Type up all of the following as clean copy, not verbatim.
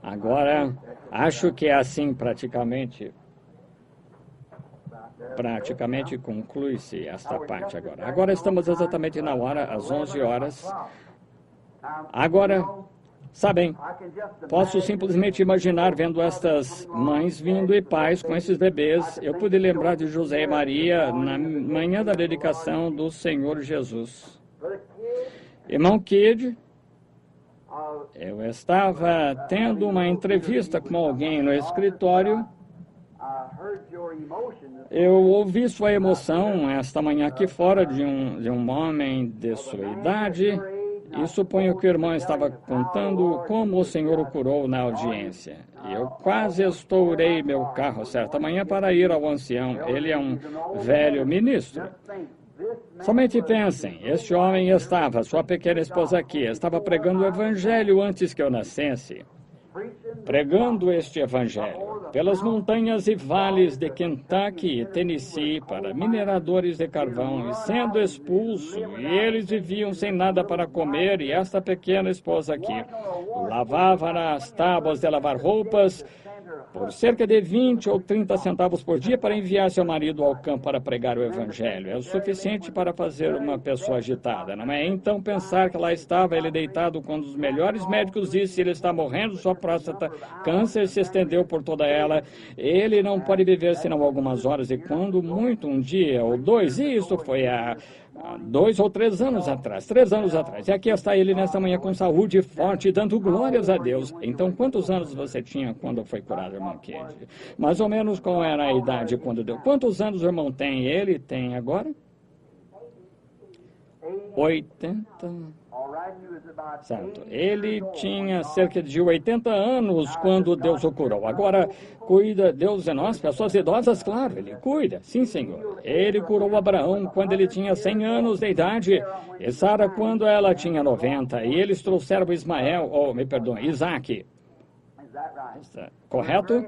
Agora, acho que é assim praticamente conclui-se esta parte agora. Agora estamos exatamente na hora, às 11 horas. Agora, sabem, posso simplesmente imaginar vendo estas mães vindo e pais com esses bebês. Eu pude lembrar de José e Maria na manhã da dedicação do Senhor Jesus. Irmão Kidd, eu estava tendo uma entrevista com alguém no escritório. Eu ouvi sua emoção esta manhã aqui fora de um homem de sua idade e suponho que o irmão estava contando como o Senhor o curou na audiência. Eu quase estourei meu carro certa manhã para ir ao ancião. Ele é um velho ministro. Somente pensem, este homem estava, sua pequena esposa aqui, estava pregando o evangelho antes que eu nascesse. Pregando este evangelho pelas montanhas e vales de Kentucky e Tennessee para mineradores de carvão e sendo expulso, e eles viviam sem nada para comer, e esta pequena esposa aqui lavava nas tábuas de lavar roupas por cerca de 20 ou 30 centavos por dia para enviar seu marido ao campo para pregar o evangelho. É o suficiente para fazer uma pessoa agitada, não é? Então pensar que lá estava ele deitado quando os melhores médicos disseram ele está morrendo, sua próstata, câncer se estendeu por toda ela, ele não pode viver senão algumas horas, e quando muito, um dia ou dois, e isso foi há 2 ou 3 anos atrás, 3 anos atrás. E aqui está ele nesta manhã com saúde forte, dando glórias a Deus. Então, quantos anos você tinha quando foi curado, irmão Kidd? Mais ou menos qual era a idade quando deu? Quantos anos o irmão tem? Ele tem agora? 80. Certo. Ele tinha cerca de 80 anos quando Deus o curou. Agora, cuida Deus de nós, pessoas idosas, claro, ele cuida. Sim, Senhor. Ele curou Abraão quando ele tinha 100 anos de idade e Sara quando ela tinha 90. E eles trouxeram Isaac. Correto?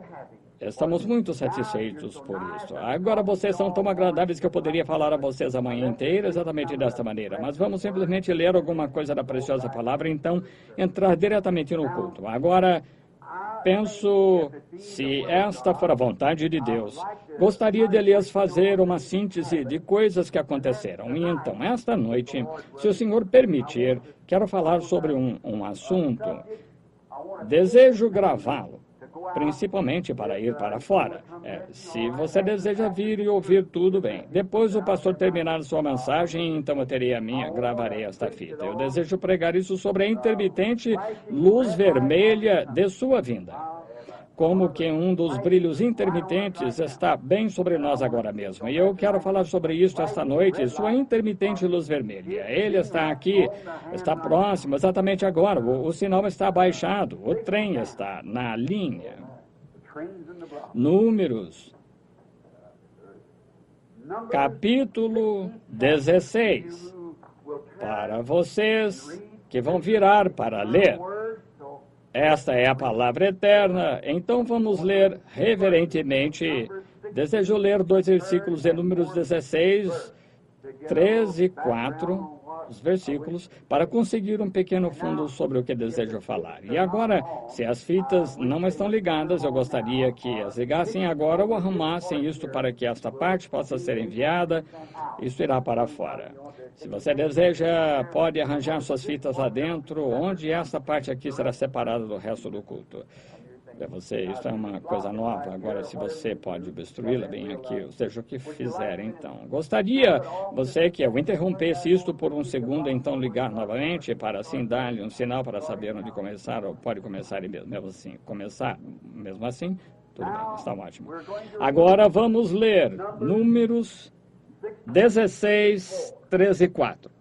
Estamos muito satisfeitos por isso. Agora vocês são tão agradáveis que eu poderia falar a vocês a manhã inteira exatamente desta maneira. Mas vamos simplesmente ler alguma coisa da preciosa palavra, então entrar diretamente no culto. Agora, penso, se esta for a vontade de Deus, gostaria de lhes fazer uma síntese de coisas que aconteceram. E então, esta noite, se o Senhor permitir, quero falar sobre um assunto. Desejo gravá-lo, principalmente para ir para fora. Se você deseja vir e ouvir, tudo bem. Depois o pastor terminar sua mensagem, então eu terei gravarei esta fita. Eu desejo pregar isso sobre a intermitente luz vermelha de sua vinda. Como que um dos brilhos intermitentes está bem sobre nós agora mesmo. E eu quero falar sobre isso esta noite, sua intermitente luz vermelha. Ele está aqui, está próximo, exatamente agora. O sinal está baixado, o trem está na linha. Números, capítulo 16. Para vocês que vão virar para ler. Esta é a palavra eterna, então vamos ler reverentemente. Desejo ler 2 versículos de Números 16, 13 e 4, os versículos, para conseguir um pequeno fundo sobre o que desejo falar. E agora, se as fitas não estão ligadas, eu gostaria que as ligassem agora ou arrumassem isto para que esta parte possa ser enviada. Isso irá para fora. Se você deseja, pode arranjar suas fitas lá dentro, onde esta parte aqui será separada do resto do culto. Isso é uma coisa nova. Agora, se você pode obstruí-la bem aqui, seja o que fizer, então. Gostaria, você que eu interrompesse isto por um segundo, então ligar novamente, para assim dar-lhe um sinal para saber onde começar, ou pode começar mesmo assim. Mesmo assim, tudo bem, está ótimo. Agora vamos ler Números 16, 13 e 4.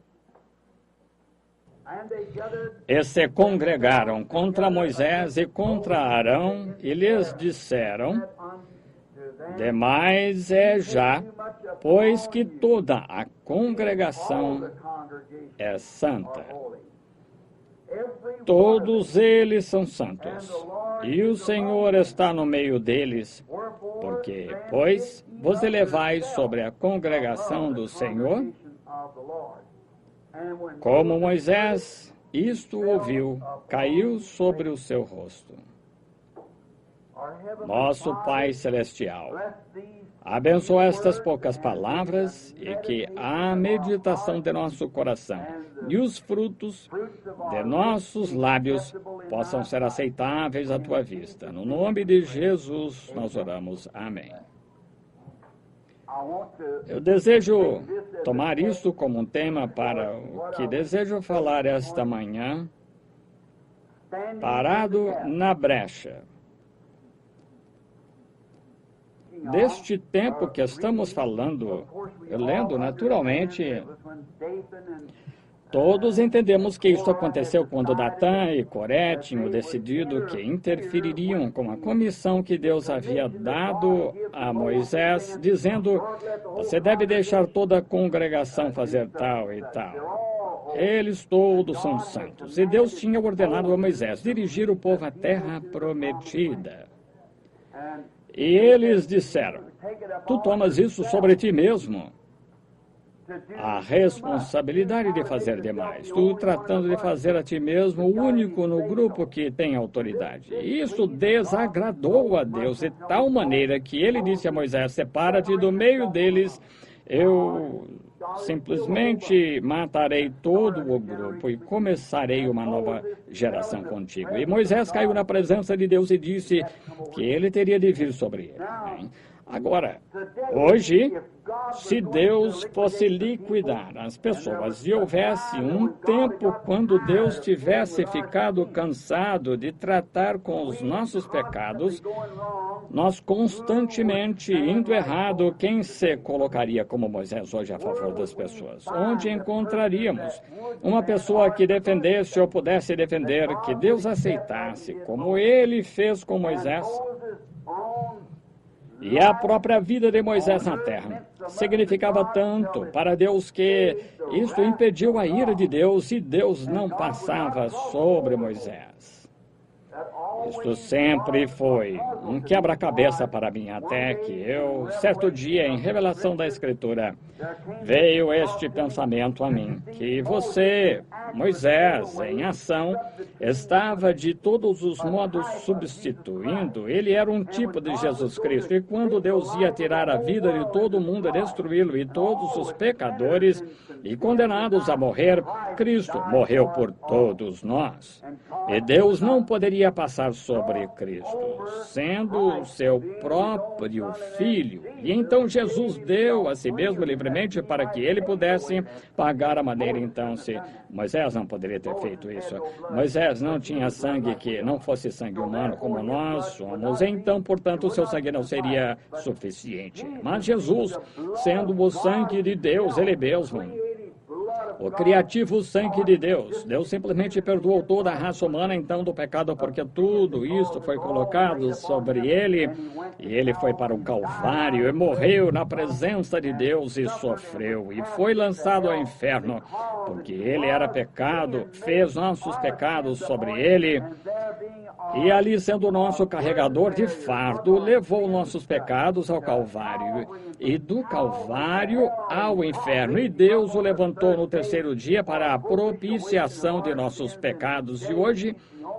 E se congregaram contra Moisés e contra Arão, e lhes disseram: demais é já, pois que toda a congregação é santa. Todos eles são santos, e o Senhor está no meio deles, porque, pois, vos elevais sobre a congregação do Senhor. Como Moisés isto ouviu, caiu sobre o seu rosto. Nosso Pai Celestial, abençoa estas poucas palavras e que a meditação de nosso coração e os frutos de nossos lábios possam ser aceitáveis à Tua vista. No nome de Jesus nós oramos. Amém. Eu desejo tomar isso como um tema para o que desejo falar esta manhã, parado na brecha. Deste tempo que estamos falando, lendo naturalmente, todos entendemos que isso aconteceu quando Datã e Coré tinham decidido que interfeririam com a comissão que Deus havia dado a Moisés, dizendo: você deve deixar toda a congregação fazer tal e tal. Eles todos são santos. E Deus tinha ordenado a Moisés dirigir o povo à terra prometida. E eles disseram: tu tomas isso sobre ti mesmo, a responsabilidade de fazer demais, tu tratando de fazer a ti mesmo o único no grupo que tem autoridade. Isso desagradou a Deus de tal maneira que ele disse a Moisés: separa-te do meio deles, eu simplesmente matarei todo o grupo e começarei uma nova geração contigo. E Moisés caiu na presença de Deus e disse que ele teria de vir sobre ele. Agora, hoje, se Deus fosse liquidar as pessoas e houvesse um tempo quando Deus tivesse ficado cansado de tratar com os nossos pecados, nós constantemente indo errado, quem se colocaria como Moisés hoje a favor das pessoas? Onde encontraríamos uma pessoa que defendesse ou pudesse defender, que Deus aceitasse, como ele fez com Moisés? E a própria vida de Moisés na terra significava tanto para Deus que isso impediu a ira de Deus e Deus não passava sobre Moisés. Isso sempre foi um quebra-cabeça para mim, até que eu, certo dia, em revelação da Escritura, veio este pensamento a mim, que você, Moisés, em ação, estava de todos os modos substituindo. Ele era um tipo de Jesus Cristo, e quando Deus ia tirar a vida de todo mundo, destruí-lo, e todos os pecadores e condenados a morrer, Cristo morreu por todos nós. E Deus não poderia passar sobre Cristo, sendo seu próprio Filho. E então Jesus deu a si mesmo livremente para que ele pudesse pagar a maneira. Então, se Moisés não poderia ter feito isso, Moisés não tinha sangue que não fosse sangue humano como nós somos, então, portanto, o seu sangue não seria suficiente. Mas Jesus, sendo o sangue de Deus, ele mesmo, o criativo sangue de Deus, Deus simplesmente perdoou toda a raça humana, então, do pecado, porque tudo isso foi colocado sobre ele, e ele foi para o Calvário, e morreu na presença de Deus, e sofreu, e foi lançado ao inferno, porque ele era pecado, fez nossos pecados sobre ele, e ali, sendo o nosso carregador de fardo, levou nossos pecados ao Calvário, e do Calvário ao inferno, e Deus o levantou no terceiro dia para a propiciação de nossos pecados. E hoje,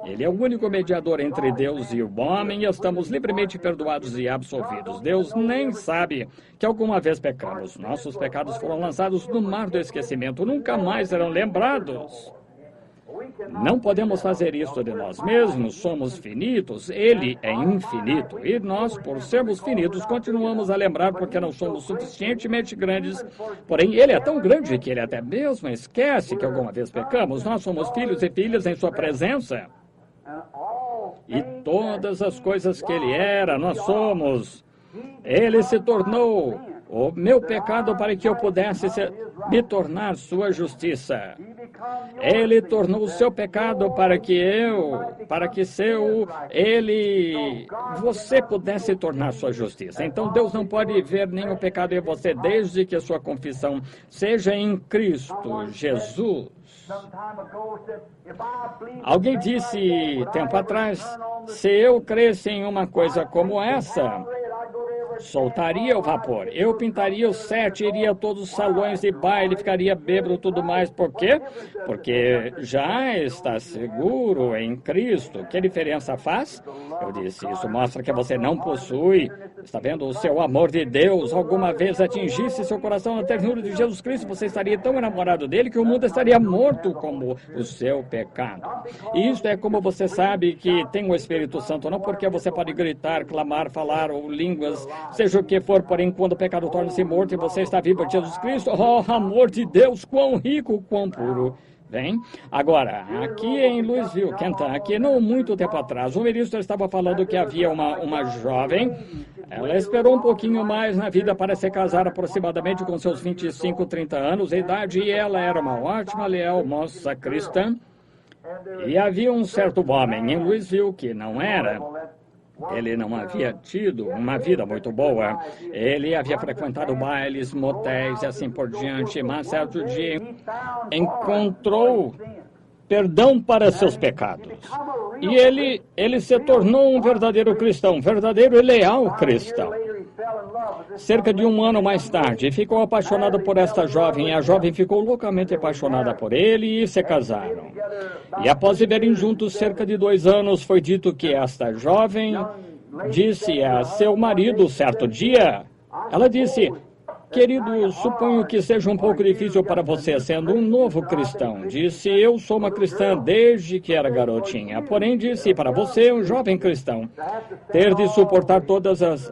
ele é o único mediador entre Deus e o homem, e estamos livremente perdoados e absolvidos. Deus nem sabe que alguma vez pecamos. Nossos pecados foram lançados no mar do esquecimento, nunca mais serão lembrados. Não podemos fazer isso de nós mesmos, somos finitos, ele é infinito, e nós, por sermos finitos, continuamos a lembrar porque não somos suficientemente grandes, porém ele é tão grande que ele até mesmo esquece que alguma vez pecamos. Nós somos filhos e filhas em sua presença, e todas as coisas que ele era, nós somos. Ele se tornou o meu pecado para que eu pudesse me tornar sua justiça. Ele tornou o seu pecado para que você pudesse tornar sua justiça. Então Deus não pode ver nenhum pecado em você desde que a sua confissão seja em Cristo Jesus. Alguém disse tempo atrás, se eu cresce em uma coisa como essa, soltaria o vapor. Eu pintaria o set, iria a todos os salões de baile, ficaria bêbado e tudo mais. Por quê? Porque já está seguro em Cristo. Que diferença faz? Eu disse, isso mostra que você não possui, está vendo, o seu amor de Deus. Alguma vez atingisse seu coração na ternura de Jesus Cristo, você estaria tão enamorado dele que o mundo estaria morto como o seu pecado. E isso é como você sabe que tem o Espírito Santo, não porque você pode gritar, clamar, falar ou línguas, seja o que for, porém quando o pecado torna-se morto e você está vivo em Jesus Cristo, oh, amor de Deus, quão rico, quão puro. Bem, agora, aqui em Louisville, Kentucky, não muito tempo atrás, o ministro estava falando que havia uma jovem, ela esperou um pouquinho mais na vida para se casar aproximadamente com seus 25, 30 anos de idade, e ela era uma ótima, leal moça cristã, e havia um certo homem em Louisville que não era. Ele não havia tido uma vida muito boa. Ele havia frequentado bailes, motéis e assim por diante, mas certo dia encontrou perdão para seus pecados. E ele se tornou um verdadeiro cristão, um verdadeiro e leal cristão. Cerca de um ano mais tarde, ficou apaixonado por esta jovem, e a jovem ficou loucamente apaixonada por ele e se casaram. E após viverem juntos cerca de 2 anos, foi dito que esta jovem disse a seu marido certo dia, ela disse, querido, suponho que seja um pouco difícil para você, sendo um novo cristão. Disse, eu sou uma cristã desde que era garotinha. Porém, disse, para você, um jovem cristão, ter de suportar todas as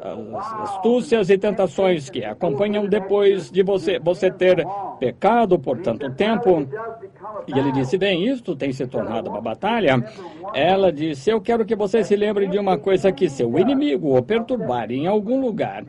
astúcias e tentações que acompanham depois de você ter pecado por tanto tempo. E ele disse, bem, isto tem se tornado uma batalha. Ela disse, eu quero que você se lembre de uma coisa, que seu inimigo o perturbar em algum lugar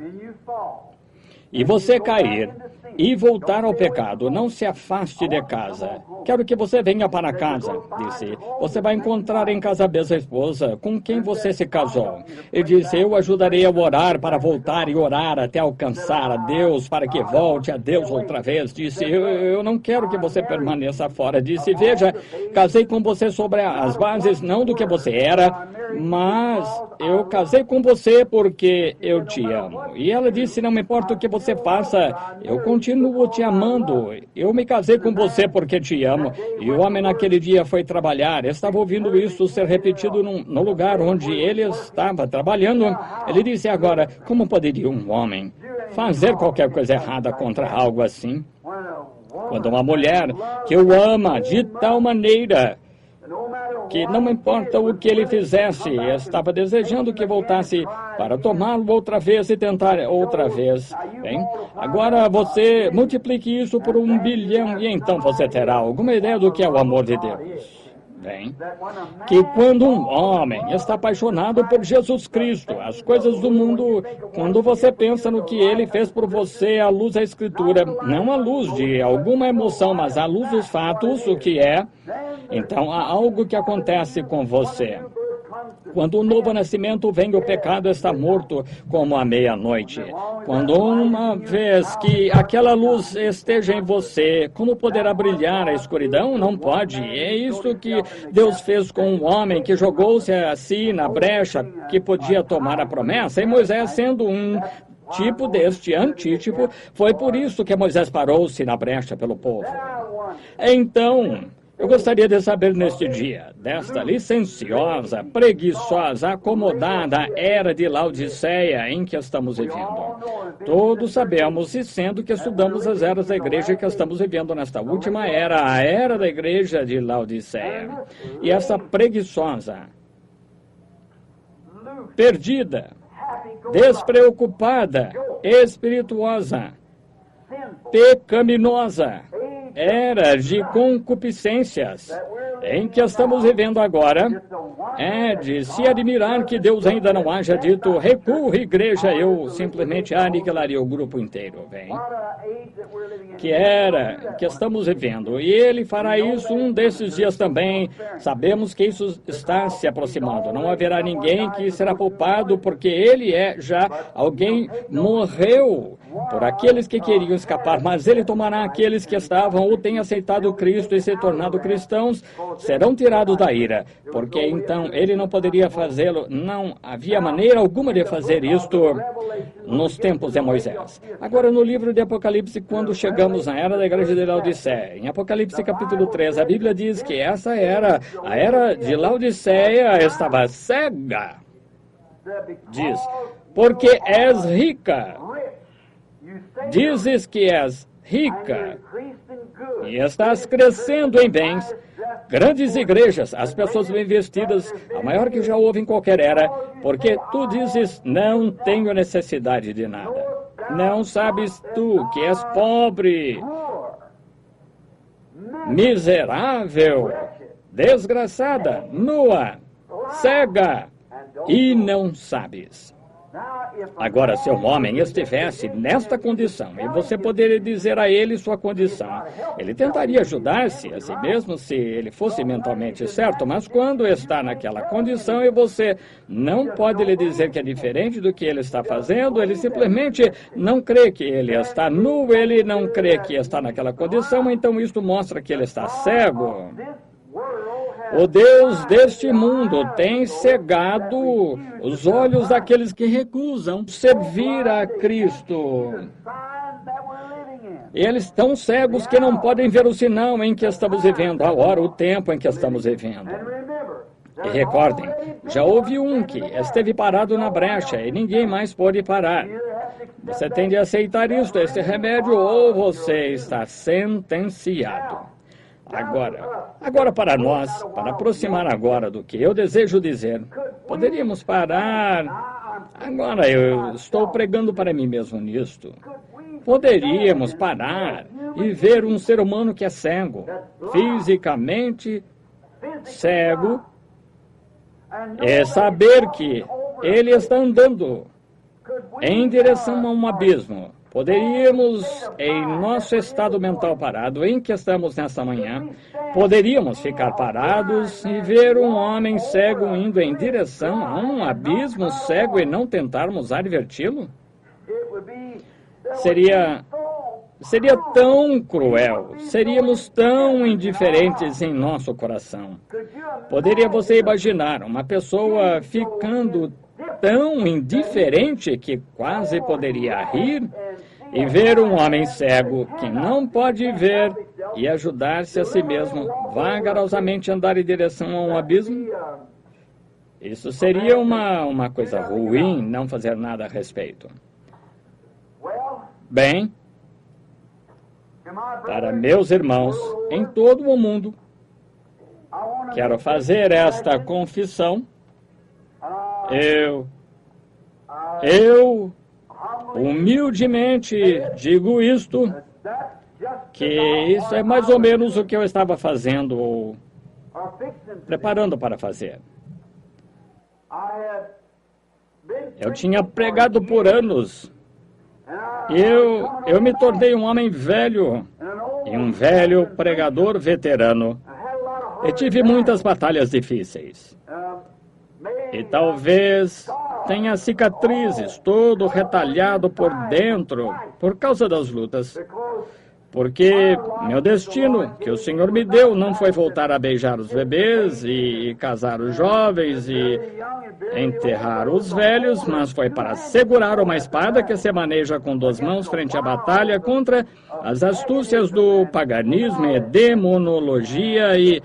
e você cair e voltar ao pecado, não se afaste de casa. Quero que você venha para casa, disse. Você vai encontrar em casa a mesma esposa com quem você se casou. E disse, eu ajudarei a orar para voltar e orar até alcançar a Deus, para que volte a Deus outra vez. Disse, eu não quero que você permaneça fora. Disse, veja, casei com você sobre as bases, não do que você era, mas eu casei com você porque eu te amo. E ela disse, não me importa o que você faça, eu continuo te amando. Eu me casei com você porque te amo. E o homem naquele dia foi trabalhar. Estava ouvindo isso ser repetido no lugar onde ele estava trabalhando. Ele disse agora, como poderia um homem fazer qualquer coisa errada contra algo assim? Quando uma mulher que o ama de tal maneira que não importa o que ele fizesse, estava desejando que voltasse para tomá-lo outra vez e tentar outra vez. Bem, agora você multiplique isso por 1 bilhão e então você terá alguma ideia do que é o amor de Deus. Bem, que quando um homem está apaixonado por Jesus Cristo, as coisas do mundo, quando você pensa no que ele fez por você, à luz da Escritura, não à luz de alguma emoção, mas à luz dos fatos, o que é, então há algo que acontece com você. Quando o novo nascimento vem, o pecado está morto como a meia-noite. Quando uma vez que aquela luz esteja em você, como poderá brilhar a escuridão? Não pode. É isso que Deus fez com um homem que jogou-se assim na brecha que podia tomar a promessa. E Moisés, sendo um tipo deste antítipo, foi por isso que Moisés parou-se na brecha pelo povo. Então, eu gostaria de saber neste dia, desta licenciosa, preguiçosa, acomodada era de Laodiceia em que estamos vivendo. Todos sabemos, e sendo que estudamos as eras da igreja que estamos vivendo nesta última era, a era da igreja de Laodiceia. E essa preguiçosa, perdida, despreocupada, espirituosa, pecaminosa, era de concupiscências em que estamos vivendo agora, é de se admirar que Deus ainda não haja dito, recua igreja, eu simplesmente aniquilaria o grupo inteiro, bem, que estamos vivendo. E ele fará isso um desses dias também. Sabemos que isso está se aproximando. Não haverá ninguém que será poupado, porque ele já alguém morreu por aqueles que queriam escapar, mas ele tomará aqueles que estavam ou têm aceitado Cristo e se tornado cristãos, serão tirados da ira, porque então ele não poderia fazê-lo, não havia maneira alguma de fazer isto nos tempos de Moisés. Agora, no livro de Apocalipse, quando chegamos na era da igreja de Laodiceia, em Apocalipse capítulo 3, a Bíblia diz que essa era, a era de Laodiceia, estava cega. Diz, porque és rica. Dizes que és rica e estás crescendo em bens, grandes igrejas, as pessoas bem vestidas, a maior que já houve em qualquer era, porque tu dizes, não tenho necessidade de nada. Não sabes tu que és pobre, miserável, desgraçada, nua, cega, e não sabes. Agora, se um homem estivesse nesta condição, e você poderia dizer a ele sua condição, ele tentaria ajudar-se a si mesmo se ele fosse mentalmente certo, mas quando está naquela condição e você não pode lhe dizer que é diferente do que ele está fazendo, ele simplesmente não crê que ele está nu, ele não crê que está naquela condição, então isso mostra que ele está cego. O Deus deste mundo tem cegado os olhos daqueles que recusam servir a Cristo. Eles estão cegos que não podem ver o sinal em que estamos vivendo, a hora, o tempo em que estamos vivendo. E recordem, já houve um que esteve parado na brecha e ninguém mais pôde parar. Você tem de aceitar isto, esse remédio, ou você está sentenciado. Agora para nós, para aproximar agora do que eu desejo dizer, poderíamos parar. Agora eu estou pregando para mim mesmo nisto. Poderíamos parar e ver um ser humano que é cego, fisicamente cego, é saber que ele está andando em direção a um abismo. Poderíamos, em nosso estado mental parado, em que estamos nesta manhã, poderíamos ficar parados e ver um homem cego indo em direção a um abismo cego e não tentarmos adverti-lo? Seria tão cruel, seríamos tão indiferentes em nosso coração. Poderia você imaginar uma pessoa ficando tão indiferente que quase poderia rir e ver um homem cego que não pode ver e ajudar-se a si mesmo vagarosamente andar em direção a um abismo? Isso seria uma coisa ruim, não fazer nada a respeito. Bem, para meus irmãos em todo o mundo, quero fazer esta confissão. Eu humildemente digo isto, que isso é mais ou menos o que eu estava fazendo, ou preparando para fazer. Eu tinha pregado por anos. Eu me tornei um homem velho, e um velho pregador veterano. E tive muitas batalhas difíceis. E talvez tenha cicatrizes, todo retalhado por dentro, por causa das lutas. Porque meu destino, que o Senhor me deu, não foi voltar a beijar os bebês e casar os jovens e enterrar os velhos, mas foi para segurar uma espada que se maneja com 2 mãos frente à batalha contra as astúcias do paganismo e demonologia e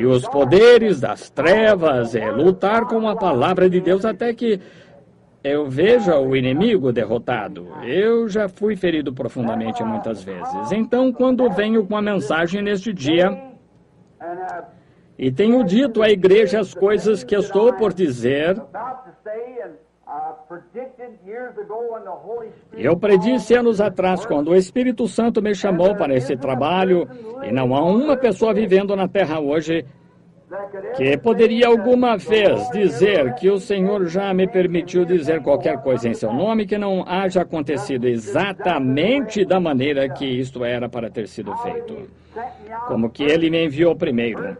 os poderes das trevas, e lutar com a palavra de Deus até que eu veja o inimigo derrotado. Eu já fui ferido profundamente muitas vezes. Então, quando venho com a mensagem neste dia, e tenho dito à igreja as coisas que estou por dizer, eu predisse anos atrás, quando o Espírito Santo me chamou para esse trabalho, e não há uma pessoa vivendo na terra hoje que poderia alguma vez dizer que o Senhor já me permitiu dizer qualquer coisa em seu nome que não haja acontecido exatamente da maneira que isto era para ter sido feito. Como que ele me enviou primeiro.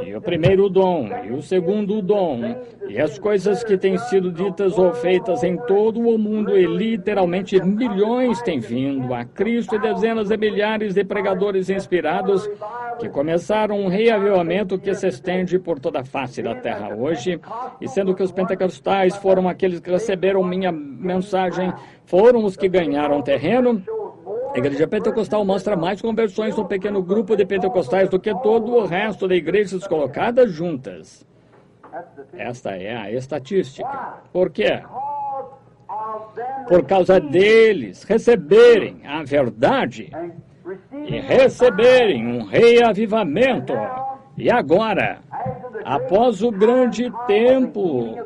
e o primeiro dom, e o segundo dom, e as coisas que têm sido ditas ou feitas em todo o mundo, e literalmente milhões têm vindo a Cristo, e dezenas de milhares de pregadores inspirados que começaram um reavivamento que se estende por toda a face da terra hoje, e sendo que os pentecostais foram aqueles que receberam minha mensagem, foram os que ganharam terreno, a igreja pentecostal mostra mais conversões no pequeno grupo de pentecostais do que todo o resto de igrejas colocadas juntas. Esta é a estatística. Por quê? Por causa deles receberem a verdade e receberem um reavivamento. E agora, após o grande tempo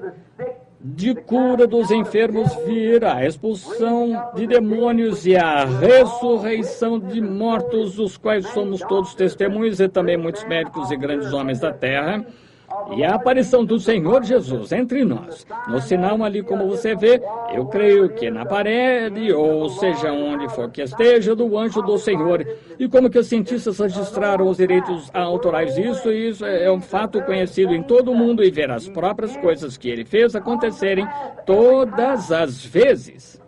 de cura dos enfermos vir, a expulsão de demônios e a ressurreição de mortos, dos quais somos todos testemunhos, e também muitos médicos e grandes homens da terra, e a aparição do Senhor Jesus entre nós. No sinal ali, como você vê, eu creio que na parede, ou seja, onde for que esteja, do anjo do Senhor. E como que os cientistas registraram os direitos autorais disso, isso é um fato conhecido em todo o mundo, e ver as próprias coisas que ele fez acontecerem todas as vezes.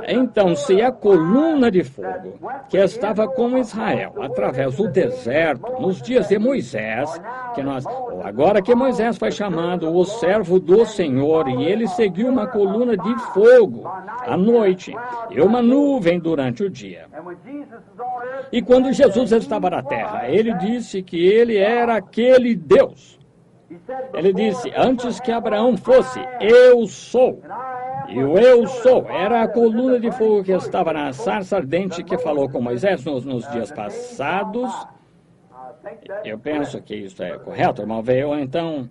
Então, se a coluna de fogo que estava com Israel através do deserto nos dias de Moisés, agora que Moisés foi chamado o servo do Senhor, e ele seguiu uma coluna de fogo à noite e uma nuvem durante o dia. E quando Jesus estava na terra, ele disse que ele era aquele Deus. Ele disse, antes que Abraão fosse, eu sou. E o eu sou era a coluna de fogo que estava na sarça ardente que falou com Moisés nos dias passados. Eu penso que isso é correto, irmão. Veio então,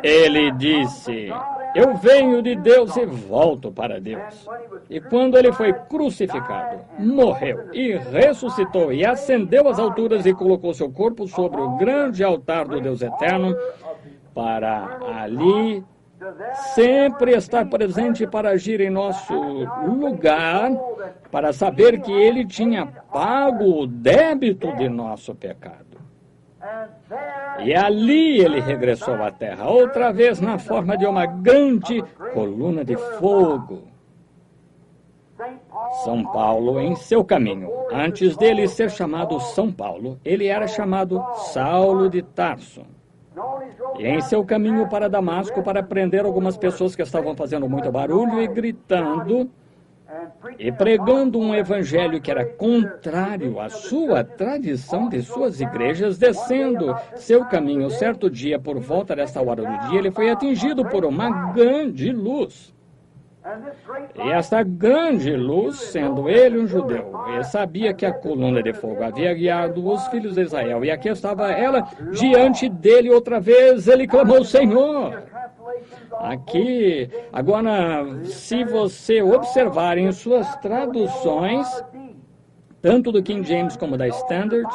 ele disse, eu venho de Deus e volto para Deus. E quando ele foi crucificado, morreu e ressuscitou e ascendeu às alturas e colocou seu corpo sobre o grande altar do Deus eterno, para ali sempre estar presente para agir em nosso lugar, para saber que ele tinha pago o débito de nosso pecado. E ali ele regressou à terra, outra vez na forma de uma grande coluna de fogo. São Paulo, em seu caminho, antes dele ser chamado São Paulo, ele era chamado Saulo de Tarso. E em seu caminho para Damasco, para prender algumas pessoas que estavam fazendo muito barulho e gritando e pregando um evangelho que era contrário à sua tradição de suas igrejas, descendo seu caminho certo dia, por volta desta hora do dia, ele foi atingido por uma grande luz. E esta grande luz, sendo ele um judeu, e sabia que a coluna de fogo havia guiado os filhos de Israel, e aqui estava ela diante dele outra vez, ele clamou, Senhor. Aqui, agora, se você observar em suas traduções, tanto do King James como da Standard,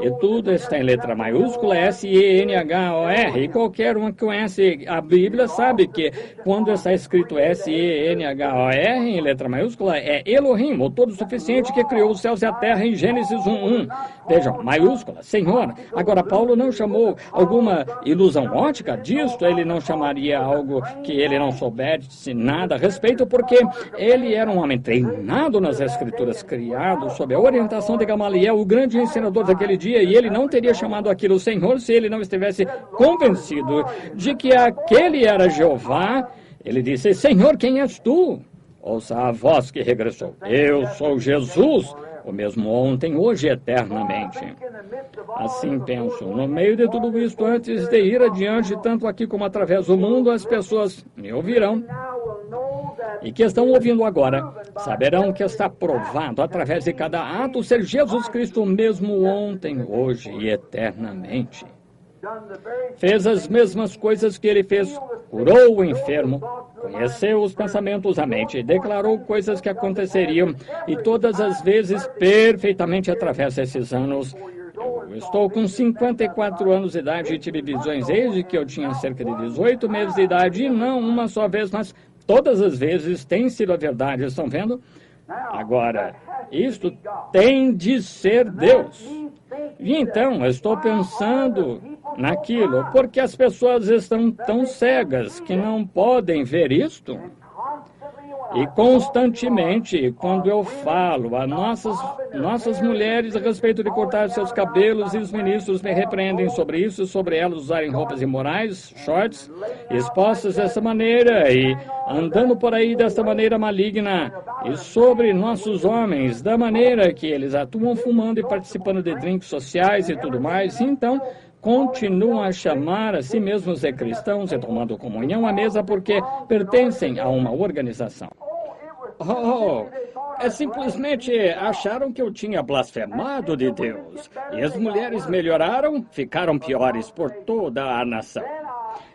e tudo está em letra maiúscula, S-E-N-H-O-R, e qualquer um que conhece a Bíblia sabe que quando está escrito S-E-N-H-O-R em letra maiúscula, é Elohim, o todo-suficiente que criou os céus e a terra em Gênesis 1:1. Vejam, maiúscula, Senhor. Agora, Paulo não chamou alguma ilusão ótica disto, ele não chamaria algo que ele não soubesse nada a respeito, porque ele era um homem treinado nas Escrituras, criado sob a orientação de Gamaliel, o grande ensinador daquele dia, e ele não teria chamado aquilo Senhor se ele não estivesse convencido de que aquele era Jeová. Ele disse, Senhor, quem és tu? Ouça a voz que regressou, eu sou Jesus, o mesmo ontem, hoje e eternamente. Assim penso, no meio de tudo isto, antes de ir adiante, tanto aqui como através do mundo, as pessoas me ouvirão, e que estão ouvindo agora, saberão que está provado através de cada ato ser Jesus Cristo mesmo ontem, hoje e eternamente. Fez as mesmas coisas que ele fez, curou o enfermo, conheceu os pensamentos da mente, declarou coisas que aconteceriam, e todas as vezes perfeitamente através desses anos. Eu estou com 54 anos de idade e tive visões desde que eu tinha cerca de 18 meses de idade, e não uma só vez, mas todas as vezes tem sido a verdade, estão vendo? Agora, isto tem de ser Deus. E então, eu estou pensando naquilo, porque as pessoas estão tão cegas que não podem ver isto. E constantemente, quando eu falo a nossas mulheres a respeito de cortar seus cabelos, e os ministros me repreendem sobre isso, sobre elas usarem roupas imorais, shorts, expostas dessa maneira e andando por aí dessa maneira maligna, e sobre nossos homens, da maneira que eles atuam fumando e participando de drinks sociais e tudo mais, então continuam a chamar a si mesmos de cristãos e tomando comunhão à mesa porque pertencem a uma organização. Simplesmente acharam que eu tinha blasfemado de Deus. E as mulheres melhoraram, ficaram piores por toda a nação.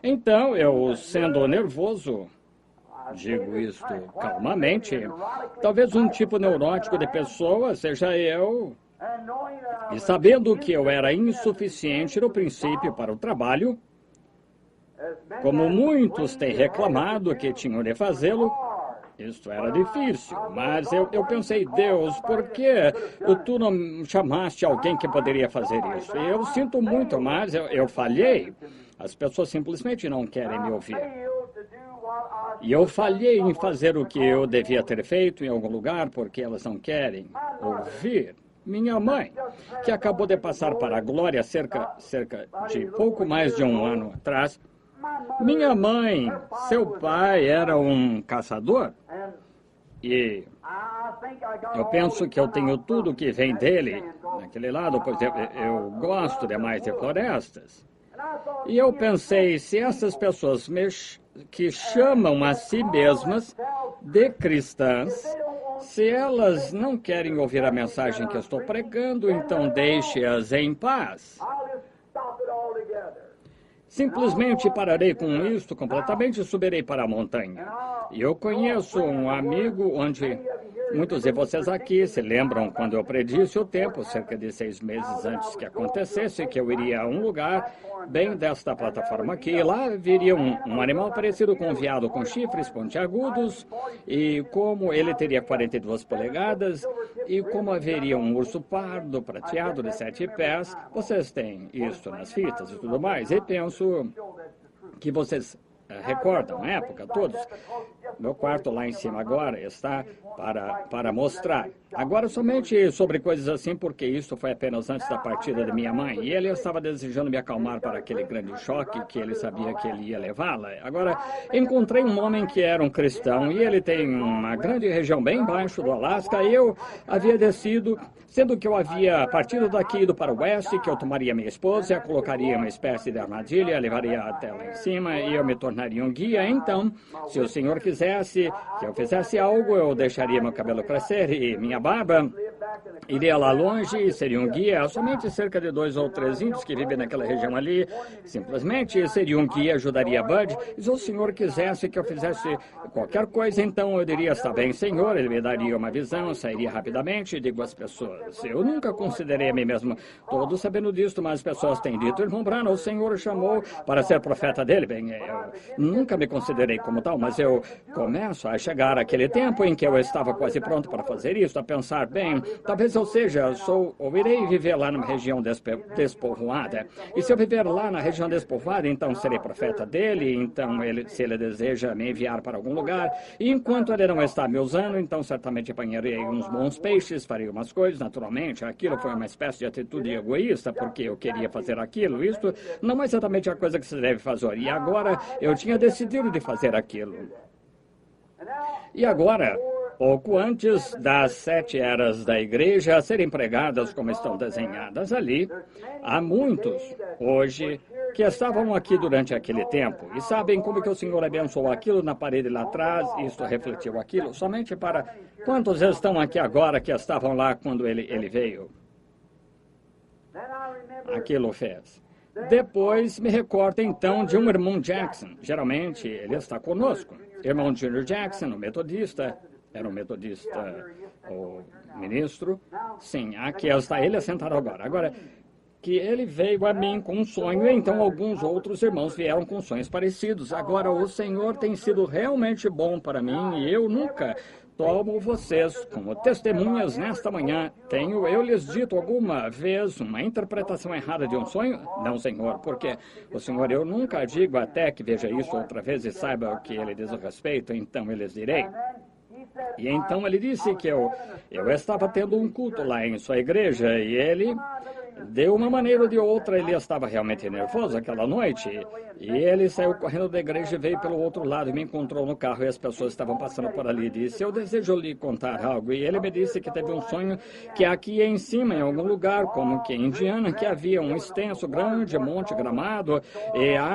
Então, eu, sendo nervoso, digo isto calmamente, talvez um tipo neurótico de pessoa seja eu. E sabendo que eu era insuficiente no princípio para o trabalho, como muitos têm reclamado que tinham de fazê-lo, isto era difícil, mas eu pensei, Deus, por que tu não chamaste alguém que poderia fazer isso? Eu sinto muito, mas eu falhei. As pessoas simplesmente não querem me ouvir. E eu falhei em fazer o que eu devia ter feito em algum lugar porque elas não querem ouvir. Minha mãe, que acabou de passar para a glória cerca de pouco mais de um ano atrás, minha mãe, seu pai era um caçador e eu penso que eu tenho tudo que vem dele naquele lado, pois eu gosto demais de florestas. E eu pensei, se essas pessoas que chamam a si mesmas de cristãs, se elas não querem ouvir a mensagem que eu estou pregando, então deixe-as em paz. Simplesmente pararei com isto completamente e subirei para a montanha. E eu conheço um amigo onde muitos de vocês aqui se lembram quando eu predisse o tempo, cerca de 6 meses antes que acontecesse, que eu iria a um lugar bem desta plataforma aqui. E lá viria um animal parecido com um veado com chifres pontiagudos, e como ele teria 42 polegadas, e como haveria um urso pardo prateado de 7 pés. Vocês têm isso nas fitas e tudo mais, e penso que vocês recordam a época, todos. Meu quarto lá em cima agora está para mostrar. Agora somente sobre coisas assim, porque isso foi apenas antes da partida de minha mãe. E ele estava desejando me acalmar para aquele grande choque que ele sabia que ele ia levá-la. Agora, encontrei um homem que era um cristão e ele tem uma grande região bem embaixo do Alasca. E eu havia descido, sendo que eu havia partido daqui ido para o oeste, que eu tomaria minha esposa, a colocaria uma espécie de armadilha, a levaria até lá em cima e eu me tornaria um guia. Então, se o Senhor quisesse que eu fizesse algo, eu deixaria meu cabelo crescer e minha barba, iria lá longe e seria um guia. Somente cerca de 2 ou 3 índios que vivem naquela região ali, simplesmente seria um guia, ajudaria Bud. E se o Senhor quisesse que eu fizesse qualquer coisa, então eu diria, está bem, Senhor, ele me daria uma visão, eu sairia rapidamente e digo às pessoas, eu nunca considerei a mim mesmo todo sabendo disto, mas as pessoas têm dito, irmão Branham, o Senhor o chamou para ser profeta dele. Bem, eu nunca me considerei como tal, mas eu começo a chegar àquele tempo em que eu estava quase pronto para fazer isso, a pensar, bem, talvez eu seja, ou irei viver lá numa região despovoada. E se eu viver lá na região despovoada, então serei profeta dele, então se ele deseja me enviar para algum lugar, e enquanto ele não está me usando, então certamente apanharei uns bons peixes, farei umas coisas, naturalmente, aquilo foi uma espécie de atitude egoísta, porque eu queria fazer aquilo, isto não é exatamente a coisa que se deve fazer, e agora eu tinha decidido de fazer aquilo. E agora, pouco antes das 7 eras da igreja serem pregadas como estão desenhadas ali, há muitos hoje que estavam aqui durante aquele tempo e sabem como que o Senhor abençoou aquilo na parede lá atrás, isto refletiu aquilo, somente para quantos estão aqui agora que estavam lá quando ele veio. Aquilo fez. Depois me recordo então de um irmão Jackson, geralmente ele está conosco, irmão Junior Jackson, um metodista, era um metodista, o ministro, sim, aqui está ele assentado agora. Agora, que ele veio a mim com um sonho, e então alguns outros irmãos vieram com sonhos parecidos. Agora, o Senhor tem sido realmente bom para mim, e eu nunca tomo vocês como testemunhas nesta manhã. Tenho eu lhes dito alguma vez uma interpretação errada de um sonho? Não, Senhor, porque o Senhor, eu nunca digo até que veja isso outra vez e saiba o que ele diz a respeito, então eu lhes direi. E então ele disse que eu estava tendo um culto lá em sua igreja e ele, de uma maneira ou de outra, ele estava realmente nervoso aquela noite. E ele saiu correndo da igreja e veio pelo outro lado e me encontrou no carro e as pessoas estavam passando por ali. Disse, eu desejo lhe contar algo. E ele me disse que teve um sonho que aqui em cima, em algum lugar, como que em Indiana, que havia um extenso, grande monte gramado e a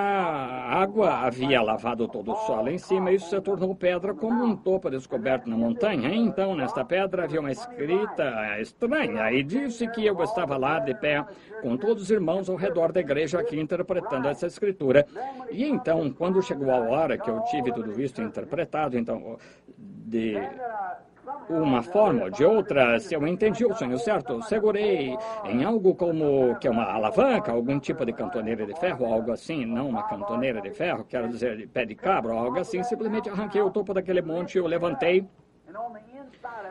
água havia lavado todo o solo em cima. Isso se tornou pedra como um topo descoberto na montanha. E então, nesta pedra havia uma escrita estranha e disse que eu estava lá de pé com todos os irmãos ao redor da igreja aqui interpretando essa escritura. E então, quando chegou a hora que eu tive tudo isso interpretado, então, de uma forma ou de outra, se eu entendi o sonho certo, segurei em algo como que é uma alavanca, algum tipo de cantoneira de ferro, algo assim, não uma cantoneira de ferro, quero dizer, de pé de cabra, algo assim, simplesmente arranquei o topo daquele monte, eu levantei.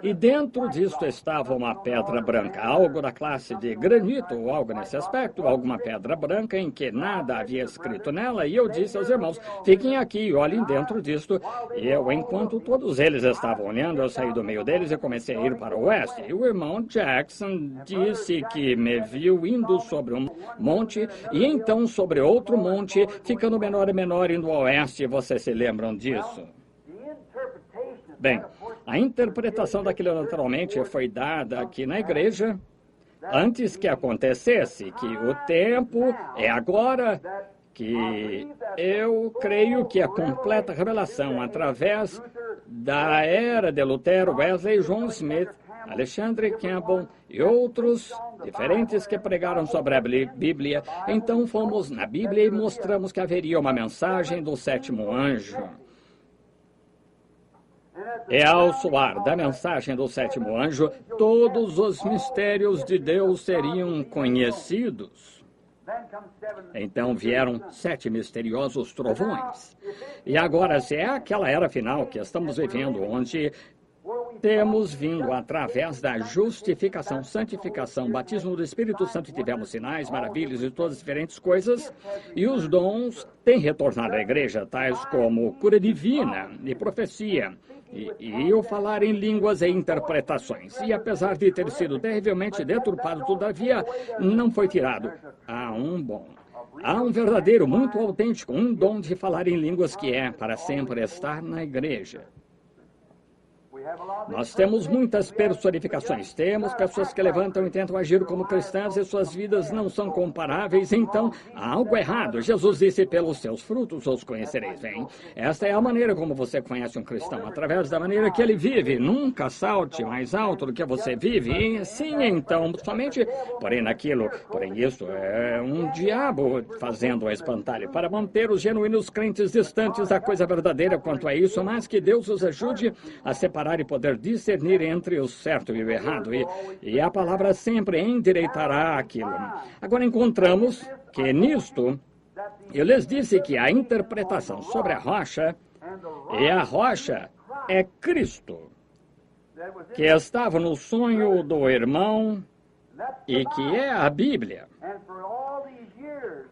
E dentro disto estava uma pedra branca, algo da classe de granito, ou algo nesse aspecto, alguma pedra branca em que nada havia escrito nela, e eu disse aos irmãos, fiquem aqui e olhem dentro disto. E eu, enquanto todos eles estavam olhando, eu saí do meio deles e comecei a ir para o oeste. E o irmão Jackson disse que me viu indo sobre um monte, e então sobre outro monte, ficando menor e menor indo ao oeste. Vocês se lembram disso? Bem, a interpretação daquilo naturalmente foi dada aqui na igreja antes que acontecesse, que o tempo é agora, que eu creio que a completa revelação através da era de Lutero, Wesley, John Smith, Alexander Campbell e outros diferentes que pregaram sobre a Bíblia. Então fomos na Bíblia e mostramos que haveria uma mensagem do sétimo anjo. E ao soar da mensagem do sétimo anjo, todos os mistérios de Deus seriam conhecidos. Então vieram 7 misteriosos trovões. E agora, se é aquela era final que estamos vivendo, onde temos vindo através da justificação, santificação, batismo do Espírito Santo, tivemos sinais, maravilhas e todas as diferentes coisas, e os dons têm retornado à igreja, tais como cura divina e profecia, e o falar em línguas e interpretações. E apesar de ter sido terrivelmente deturpado, todavia não foi tirado. Há um verdadeiro, muito autêntico, um dom de falar em línguas que é para sempre estar na igreja. Nós temos muitas personificações. Temos pessoas que levantam e tentam agir como cristãs e suas vidas não são comparáveis. Então, há algo errado. Jesus disse, pelos seus frutos os conhecereis. Bem, esta é a maneira como você conhece um cristão, através da maneira que ele vive. Nunca salte mais alto do que você vive. E sim, então, somente, porém isso é um diabo fazendo o espantalho para manter os genuínos crentes distantes da coisa verdadeira quanto a isso, mas que Deus os ajude a separar e poder discernir entre o certo e o errado. E a palavra sempre endireitará aquilo. Agora encontramos que nisto, eu lhes disse que a interpretação sobre a rocha é Cristo, que estava no sonho do irmão e que é a Bíblia.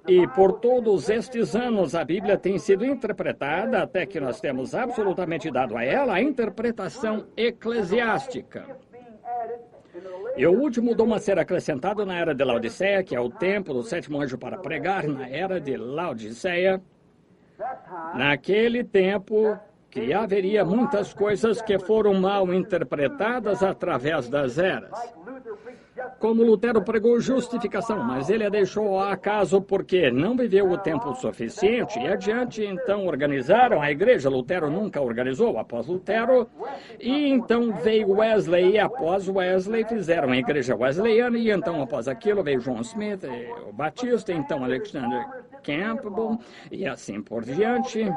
E por todos estes anos a Bíblia tem sido interpretada até que nós temos absolutamente dado a ela a interpretação eclesiástica. E o último dom a ser acrescentado na era de Laodiceia, que é o tempo do sétimo anjo para pregar na era de Laodiceia, naquele tempo que haveria muitas coisas que foram mal interpretadas através das eras. Como Lutero pregou justificação, mas ele a deixou ao acaso porque não viveu o tempo suficiente e adiante então organizaram a igreja. Lutero nunca organizou após Lutero e então veio Wesley e após Wesley fizeram a igreja wesleyana e então após aquilo veio John Smith, o Batista, então Alexander Campbell e assim por diante.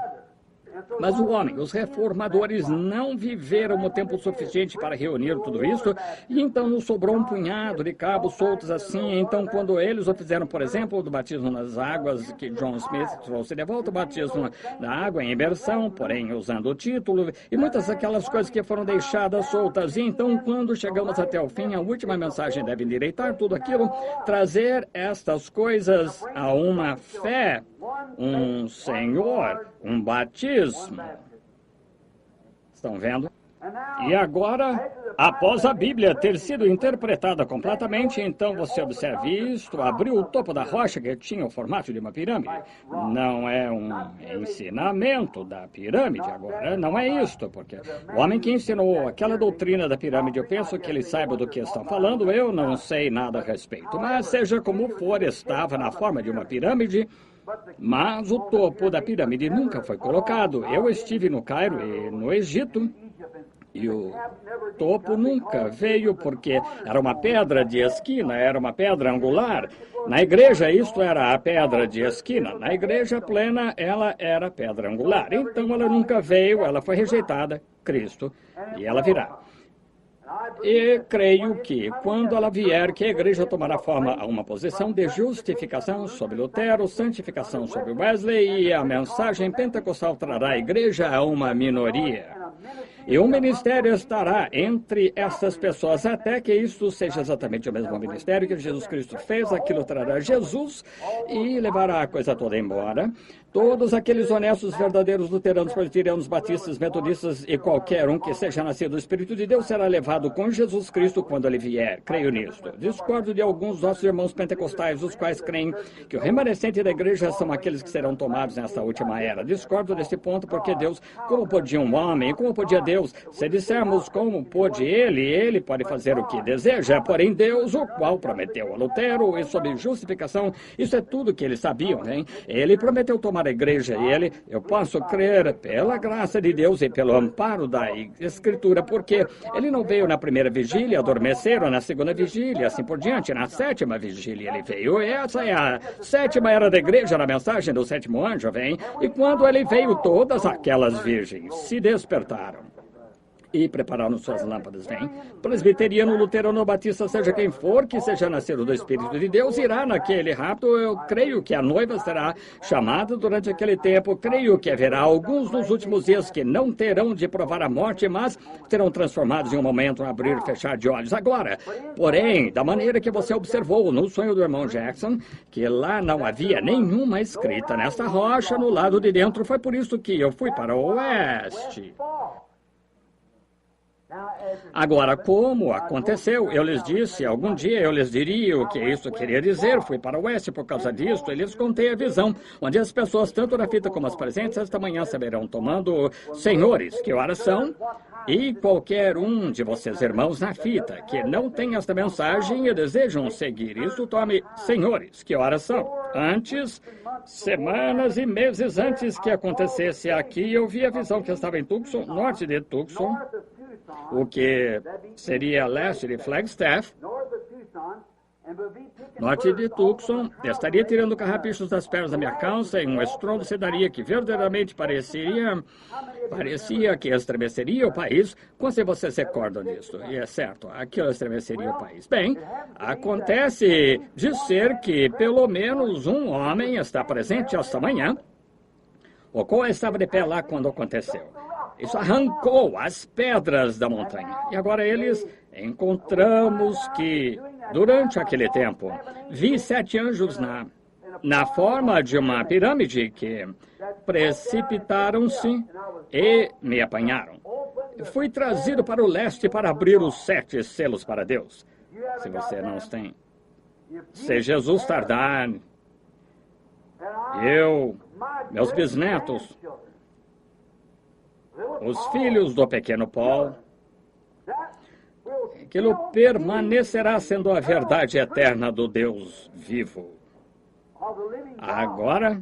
Mas o homem, os reformadores, não viveram o tempo suficiente para reunir tudo isso, e então nos sobrou um punhado de cabos soltos assim. Então, quando eles o fizeram, por exemplo, do batismo nas águas, que John Smith trouxe de volta, o batismo na água em imersão, porém usando o título, e muitas daquelas coisas que foram deixadas soltas. E então, quando chegamos até o fim, a última mensagem deve endireitar tudo aquilo, trazer estas coisas a uma fé, um Senhor, um batismo. Estão vendo? E agora, após a Bíblia ter sido interpretada completamente, então você observa isto, abriu o topo da rocha que tinha o formato de uma pirâmide. Não é um ensinamento da pirâmide agora, não é isto, porque o homem que ensinou aquela doutrina da pirâmide, eu penso que ele saiba do que estão falando, eu não sei nada a respeito. Mas seja como for, estava na forma de uma pirâmide, mas o topo da pirâmide nunca foi colocado. Eu estive no Cairo e no Egito, e o topo nunca veio porque era uma pedra de esquina, era uma pedra angular. Na igreja, isto era a pedra de esquina. Na igreja plena, ela era pedra angular. Então, ela nunca veio, ela foi rejeitada, Cristo, e ela virá. E creio que, quando ela vier, que a igreja tomará forma a uma posição de justificação sobre Lutero, santificação sobre Wesley, e a mensagem pentecostal trará a igreja a uma minoria. E um ministério estará entre essas pessoas, até que isto seja exatamente o mesmo ministério que Jesus Cristo fez. Aquilo trará Jesus e levará a coisa toda embora. Todos aqueles honestos, verdadeiros luteranos, presbiterianos, batistas, metodistas e qualquer um que seja nascido do Espírito de Deus será levado com Jesus Cristo quando ele vier. Creio nisto. Discordo de alguns dos nossos irmãos pentecostais, os quais creem que o remanescente da igreja são aqueles que serão tomados nesta última era. Discordo desse ponto porque Deus, como podia um homem, como podia Deus, se dissermos como pôde ele pode fazer o que deseja, porém Deus, o qual prometeu a Lutero e sob justificação, isso é tudo que eles sabiam, hein? Ele prometeu tomar a igreja e eu posso crer pela graça de Deus e pelo amparo da Escritura, porque ele não veio na primeira vigília, adormeceram na segunda vigília, assim por diante, na sétima vigília ele veio. Essa é a sétima era da igreja, na mensagem do sétimo anjo, vem, e quando ele veio, todas aquelas virgens se despertaram e prepararam suas lâmpadas, vem. Presbiteriano, luterano, batista, seja quem for, que seja nascido do Espírito de Deus, irá naquele rapto. Eu creio que a noiva será chamada durante aquele tempo. Creio que haverá alguns nos últimos dias que não terão de provar a morte, mas serão transformados em um momento, um abrir e fechar de olhos. Agora, porém, da maneira que você observou no sonho do irmão Jackson, que lá não havia nenhuma escrita nesta rocha no lado de dentro, foi por isso que eu fui para o oeste. Agora, como aconteceu? Eu lhes disse, algum dia eu lhes diria o que isso queria dizer. Fui para o oeste por causa disto. E lhes contei a visão, onde as pessoas, tanto na fita como as presentes, esta manhã saberão, tomando senhores, que horas são? E qualquer um de vocês, irmãos, na fita, que não tem esta mensagem e desejam seguir isso, tome senhores, que horas são? Antes, semanas e meses antes que acontecesse aqui, eu vi a visão que estava em Tucson, norte de Tucson, o que seria leste de Flagstaff, norte de Tucson. Estaria tirando carrapichos das pernas da minha calça e um estrondo se daria que verdadeiramente parecia que estremeceria o país. Quando vocês se recordam disso? E é certo, aquilo estremeceria o país. Bem, acontece de ser que pelo menos um homem está presente esta manhã, o qual estava de pé lá quando aconteceu. Isso arrancou as pedras da montanha. E agora encontramos que, durante aquele tempo, vi 7 anjos na forma de uma pirâmide que precipitaram-se e me apanharam. Fui trazido para o leste para abrir os 7 selos para Deus. Se você não os tem. Se Jesus tardar, meus bisnetos, os filhos do pequeno Paul, aquilo permanecerá sendo a verdade eterna do Deus vivo. Agora,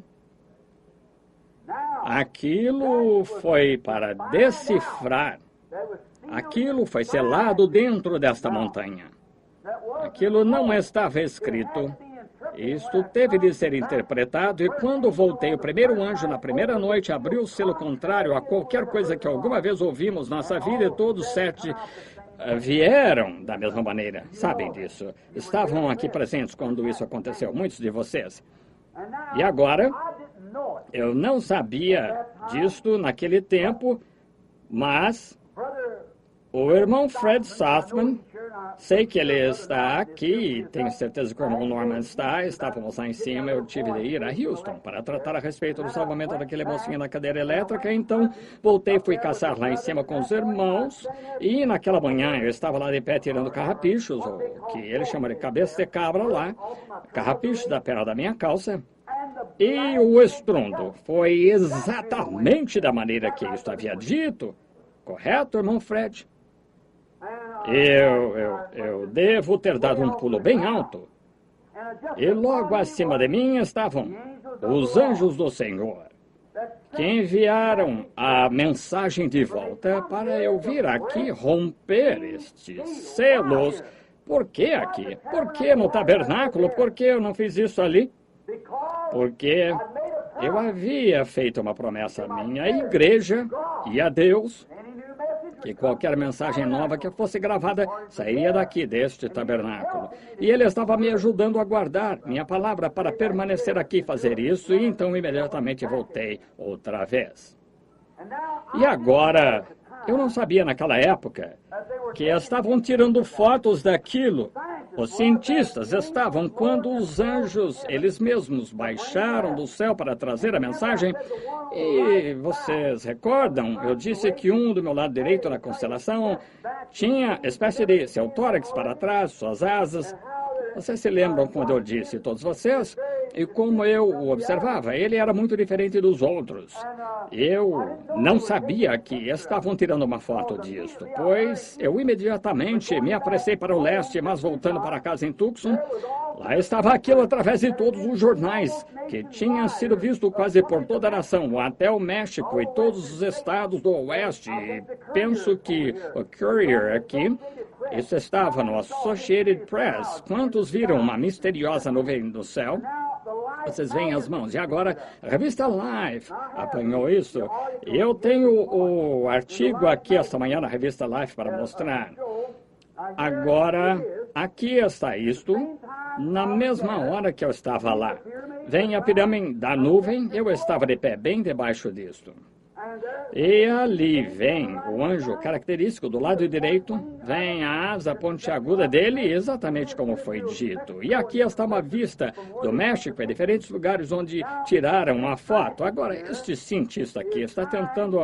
aquilo foi para decifrar, aquilo foi selado dentro desta montanha. Aquilo não estava escrito Isto teve de ser interpretado, e quando voltei, o primeiro anjo, na primeira noite, abriu o selo contrário a qualquer coisa que alguma vez ouvimos na nossa vida, e todos 7 vieram da mesma maneira. Sabem disso. Estavam aqui presentes quando isso aconteceu, muitos de vocês. E agora, eu não sabia disto naquele tempo, mas o irmão Fred Southman, sei que ele está aqui, tenho certeza que o irmão Norman está, estávamos lá em cima, eu tive de ir a Houston para tratar a respeito do salvamento daquele mocinho na cadeira elétrica, então voltei, fui caçar lá em cima com os irmãos, e naquela manhã eu estava lá de pé tirando carrapichos, ou que ele chama de cabeça de cabra lá, carrapichos da perna da minha calça, e o estrondo foi exatamente da maneira que isso havia dito, correto, irmão Fred? Eu devo ter dado um pulo bem alto. E logo acima de mim estavam os anjos do Senhor, que enviaram a mensagem de volta para eu vir aqui romper estes selos. Por que aqui? Por que no tabernáculo? Por que eu não fiz isso ali? Porque eu havia feito uma promessa à minha igreja e a Deus, que qualquer mensagem nova que fosse gravada sairia daqui, deste tabernáculo. E ele estava me ajudando a guardar minha palavra para permanecer aqui e fazer isso, e então imediatamente voltei outra vez. E agora, eu não sabia naquela época que estavam tirando fotos daquilo. Os cientistas estavam quando os anjos, eles mesmos, baixaram do céu para trazer a mensagem. E vocês recordam, eu disse que um do meu lado direito na constelação tinha espécie de seu tórax para trás, suas asas. Vocês se lembram quando eu disse, todos vocês? E como eu o observava, ele era muito diferente dos outros. Eu não sabia que estavam tirando uma foto disto, pois eu imediatamente me apressei para o leste, mas voltando para casa em Tucson, lá estava aquilo através de todos os jornais, que tinha sido visto quase por toda a nação, até o México e todos os estados do oeste. E penso que o Courier aqui, isso estava no Associated Press. Quantos viram uma misteriosa nuvem no céu? Vocês veem as mãos. E agora, a revista Life apanhou isso. Eu tenho o artigo aqui esta manhã na revista Life para mostrar. Agora, aqui está isto, na mesma hora que eu estava lá. Vem a pirâmide da nuvem, eu estava de pé bem debaixo disto. E ali vem o anjo característico do lado direito, vem a asa pontiaguda dele, exatamente como foi dito. E aqui está uma vista do México, em diferentes lugares onde tiraram a foto. Agora, este cientista aqui está tentando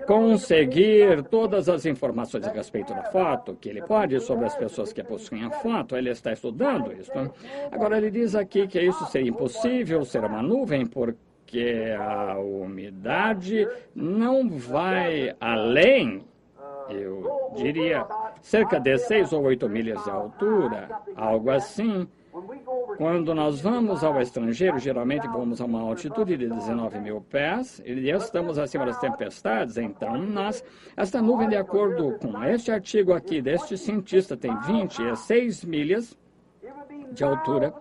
conseguir todas as informações a respeito da foto, que ele pode, sobre as pessoas que possuem a foto, ele está estudando isso. Agora, ele diz aqui que isso seria impossível, ser uma nuvem, porque a umidade não vai além, eu diria, cerca de 6 ou 8 milhas de altura, algo assim. Quando nós vamos ao estrangeiro, geralmente vamos a uma altitude de 19 mil pés, e estamos acima das tempestades, então esta nuvem, de acordo com este artigo aqui deste cientista, tem 26 milhas de altura,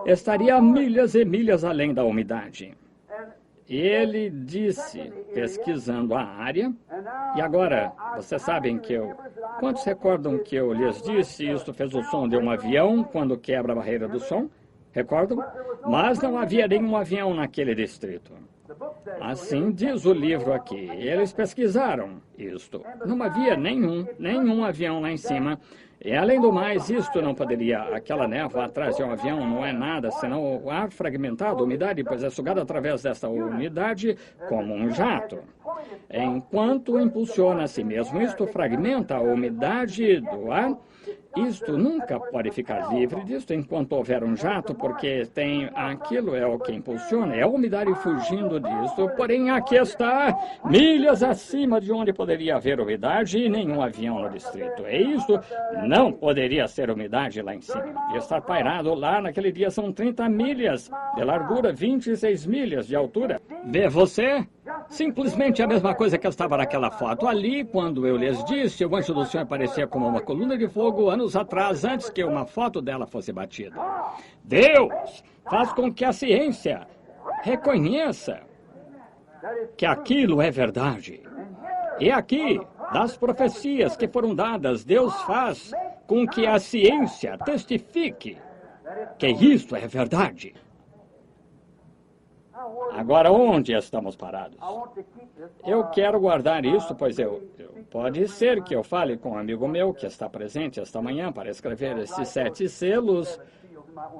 estaria milhas e milhas além da umidade. Ele disse, pesquisando a área, e agora, vocês sabem que quantos recordam que eu lhes disse, isto fez o som de um avião quando quebra a barreira do som? Recordam? Mas não havia nenhum avião naquele distrito. Assim diz o livro aqui. Eles pesquisaram isto. Não havia nenhum avião lá em cima. E além do mais, isto não poderia, aquela névoa atrás de um avião não é nada, senão o ar fragmentado, a umidade, pois é sugado através dessa umidade como um jato. Enquanto impulsiona a si mesmo, isto fragmenta a umidade do ar. Isto nunca pode ficar livre disto enquanto houver um jato, porque aquilo é o que impulsiona, é a umidade fugindo disto. Porém, aqui está, milhas acima de onde poderia haver umidade e nenhum avião no distrito. E isto não poderia ser umidade lá em cima. E estar pairado lá naquele dia são 30 milhas de largura, 26 milhas de altura. Vê você? Simplesmente a mesma coisa que estava naquela foto ali, quando eu lhes disse, o anjo do Senhor aparecia como uma coluna de fogo anos atrás, antes que uma foto dela fosse batida. Deus faz com que a ciência reconheça que aquilo é verdade. E aqui, das profecias que foram dadas, Deus faz com que a ciência testifique que isto é verdade. Agora, onde estamos parados? Eu quero guardar isso, pois pode ser que eu fale com um amigo meu que está presente esta manhã para escrever esses 7 selos.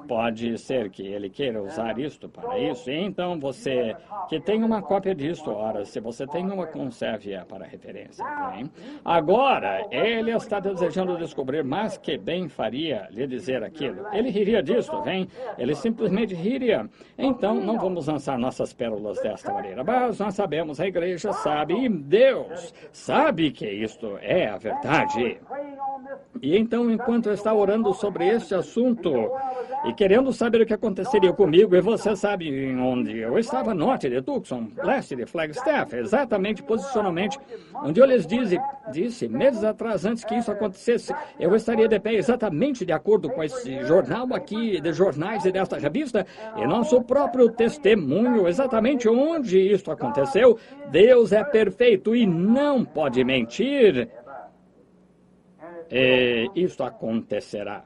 Pode ser que ele queira usar isto para isso. Então, você que tem uma cópia disto, ora, se você tem uma, conserve-a para referência. Bem? Agora, ele está desejando descobrir, mas que bem faria lhe dizer aquilo. Ele riria disto, vem? Ele simplesmente riria. Então, não vamos lançar nossas pérolas desta maneira. Mas nós sabemos, a igreja sabe, e Deus sabe que isto é a verdade. E então, enquanto está orando sobre este assunto e querendo saber o que aconteceria comigo, e você sabe onde eu estava, norte de Tucson, leste de Flagstaff, exatamente, posicionalmente, onde eu lhes disse, meses atrás, antes que isso acontecesse, eu estaria de pé exatamente de acordo com esse jornal aqui, de jornais e desta revista, e nosso próprio testemunho, exatamente onde isto aconteceu. Deus é perfeito e não pode mentir. E isto acontecerá.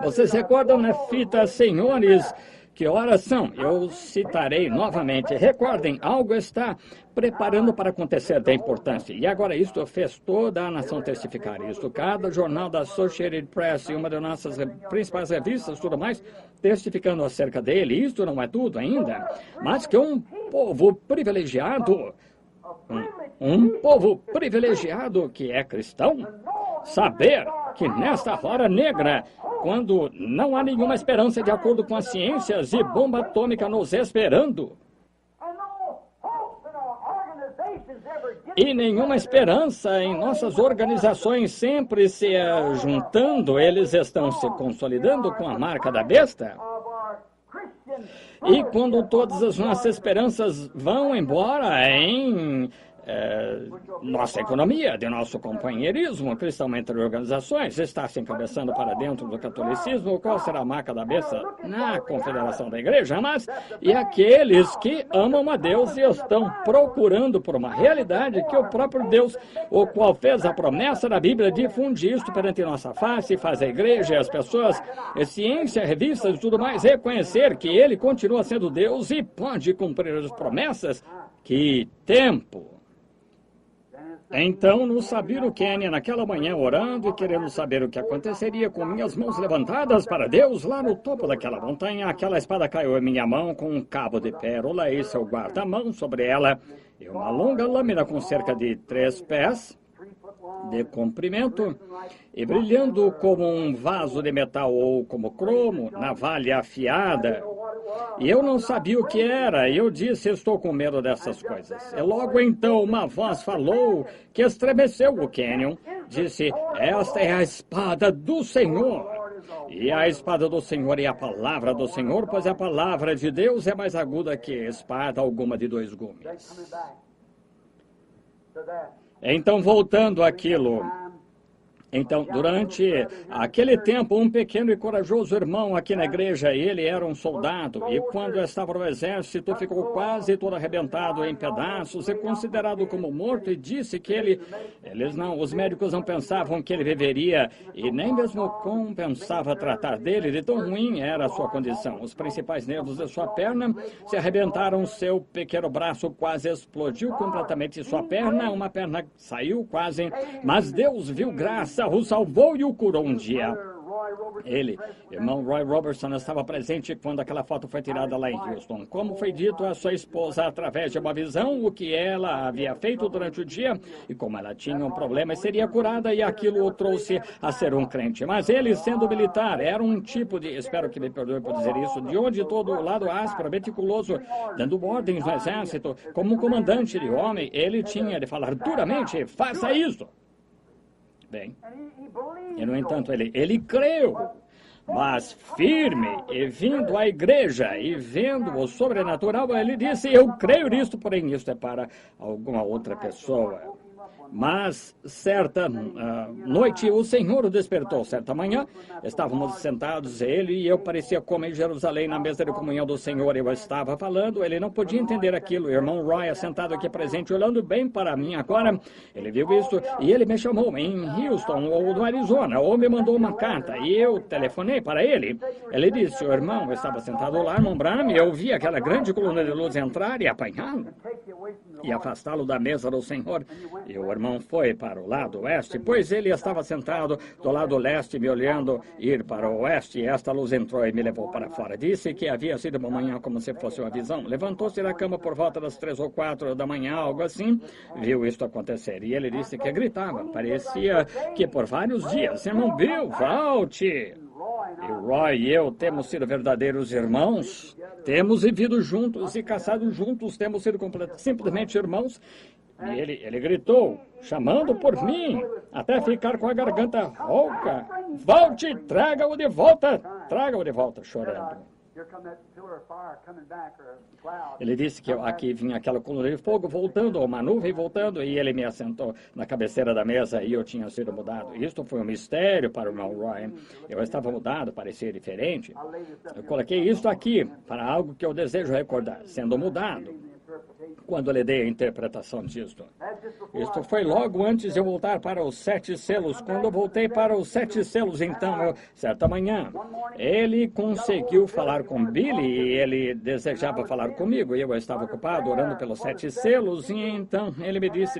Vocês recordam na fita, senhores, que horas são? Eu citarei novamente. Recordem, algo está preparando para acontecer da importância. E agora isto fez toda a nação testificar isto. Cada jornal da Associated Press e uma das nossas principais revistas, tudo mais, testificando acerca dele. Isto não é tudo ainda, mas que um povo privilegiado, um povo privilegiado que é cristão, saber que nesta hora negra, quando não há nenhuma esperança de acordo com as ciências e bomba atômica nos esperando, e nenhuma esperança em nossas organizações sempre se juntando, eles estão se consolidando com a marca da besta. E quando todas as nossas esperanças vão embora em nossa economia, de nosso companheirismo cristão entre organizações, está se encabeçando para dentro do catolicismo, qual será a marca da besta na confederação da igreja? Mas, e aqueles que amam a Deus e estão procurando por uma realidade que o próprio Deus, o qual fez a promessa da Bíblia, difunde isto perante nossa face, faz a igreja e as pessoas, a ciência, revistas e tudo mais, reconhecer que Ele continua sendo Deus e pode cumprir as promessas. Que tempo! Então, no Sabino Canyon, naquela manhã, orando e querendo saber o que aconteceria, com minhas mãos levantadas para Deus, lá no topo daquela montanha, aquela espada caiu em minha mão com um cabo de pérola e seu guarda-mão sobre ela, e uma longa lâmina com cerca de 3 pés de comprimento, e brilhando como um vaso de metal ou como cromo, navalha afiada. E eu não sabia o que era, e eu disse, estou com medo dessas coisas. E logo então uma voz falou que estremeceu o cânion, disse, esta é a espada do Senhor. E a espada do Senhor é a palavra do Senhor, pois a palavra de Deus é mais aguda que espada alguma de 2 gumes. Então, voltando àquilo, então, durante aquele tempo, um pequeno e corajoso irmão aqui na igreja, ele era um soldado, e quando estava no exército, ficou quase todo arrebentado em pedaços e considerado como morto, e disse que os médicos não pensavam que ele viveria, e nem mesmo compensava tratar dele, de tão ruim era a sua condição. Os principais nervos de sua perna se arrebentaram, seu pequeno braço quase explodiu completamente sua perna, uma perna saiu quase, mas Deus viu graça, o salvou e o curou um dia. Ele, irmão Roy Robertson, estava presente quando aquela foto foi tirada lá em Houston. Como foi dito à sua esposa através de uma visão, o que ela havia feito durante o dia e como ela tinha um problema e seria curada, e aquilo o trouxe a ser um crente. Mas ele, sendo militar, era um tipo de, espero que me perdoe por dizer isso, de onde todo o lado áspero, meticuloso, dando ordens no exército, como um comandante de homem, ele tinha de falar duramente, faça isso. Bem, e no entanto, ele creu, mas firme e vindo à igreja e vendo o sobrenatural, ele disse, eu creio nisto, porém isto é para alguma outra pessoa. Mas, certa noite, o Senhor o despertou. Certa manhã, estávamos sentados, ele e eu, parecia como em Jerusalém, na mesa de comunhão do Senhor. Eu estava falando, ele não podia entender aquilo. O irmão Roy, sentado aqui presente, olhando bem para mim agora, ele viu isso e ele me chamou em Houston, ou no Arizona, ou me mandou uma carta. E eu telefonei para ele. Ele disse, o irmão estava sentado lá, irmão Branham, e eu vi aquela grande coluna de luz entrar e apanhá-lo e afastá-lo da mesa do Senhor. E o irmão foi para o lado oeste, pois ele estava sentado do lado leste, me olhando ir para o oeste, e esta luz entrou e me levou para fora. Disse que havia sido uma manhã como se fosse uma visão. Levantou-se da cama por volta das 3 ou 4 da manhã, algo assim, viu isto acontecer. E ele disse que gritava, parecia que por vários dias, irmão Bill, volte! E Roy e eu temos sido verdadeiros irmãos, temos vivido juntos e caçado juntos, temos sido simplesmente irmãos. E ele gritou, chamando por mim, até ficar com a garganta rouca. Volte, traga-o de volta, chorando. Ele disse que aqui vinha aquela coluna de fogo voltando, uma nuvem voltando, e ele me assentou na cabeceira da mesa e eu tinha sido mudado. Isto foi um mistério para o irmão Ryan. Eu estava mudado, parecia diferente. Eu coloquei isto aqui para algo que eu desejo recordar, sendo mudado. Quando lhe dei a interpretação disto. Isto foi logo antes de eu voltar para os 7 selos. Quando eu voltei para os 7 selos, então, certa manhã, ele conseguiu falar com Billy e ele desejava falar comigo. E eu estava ocupado orando pelos 7 selos. E então ele me disse,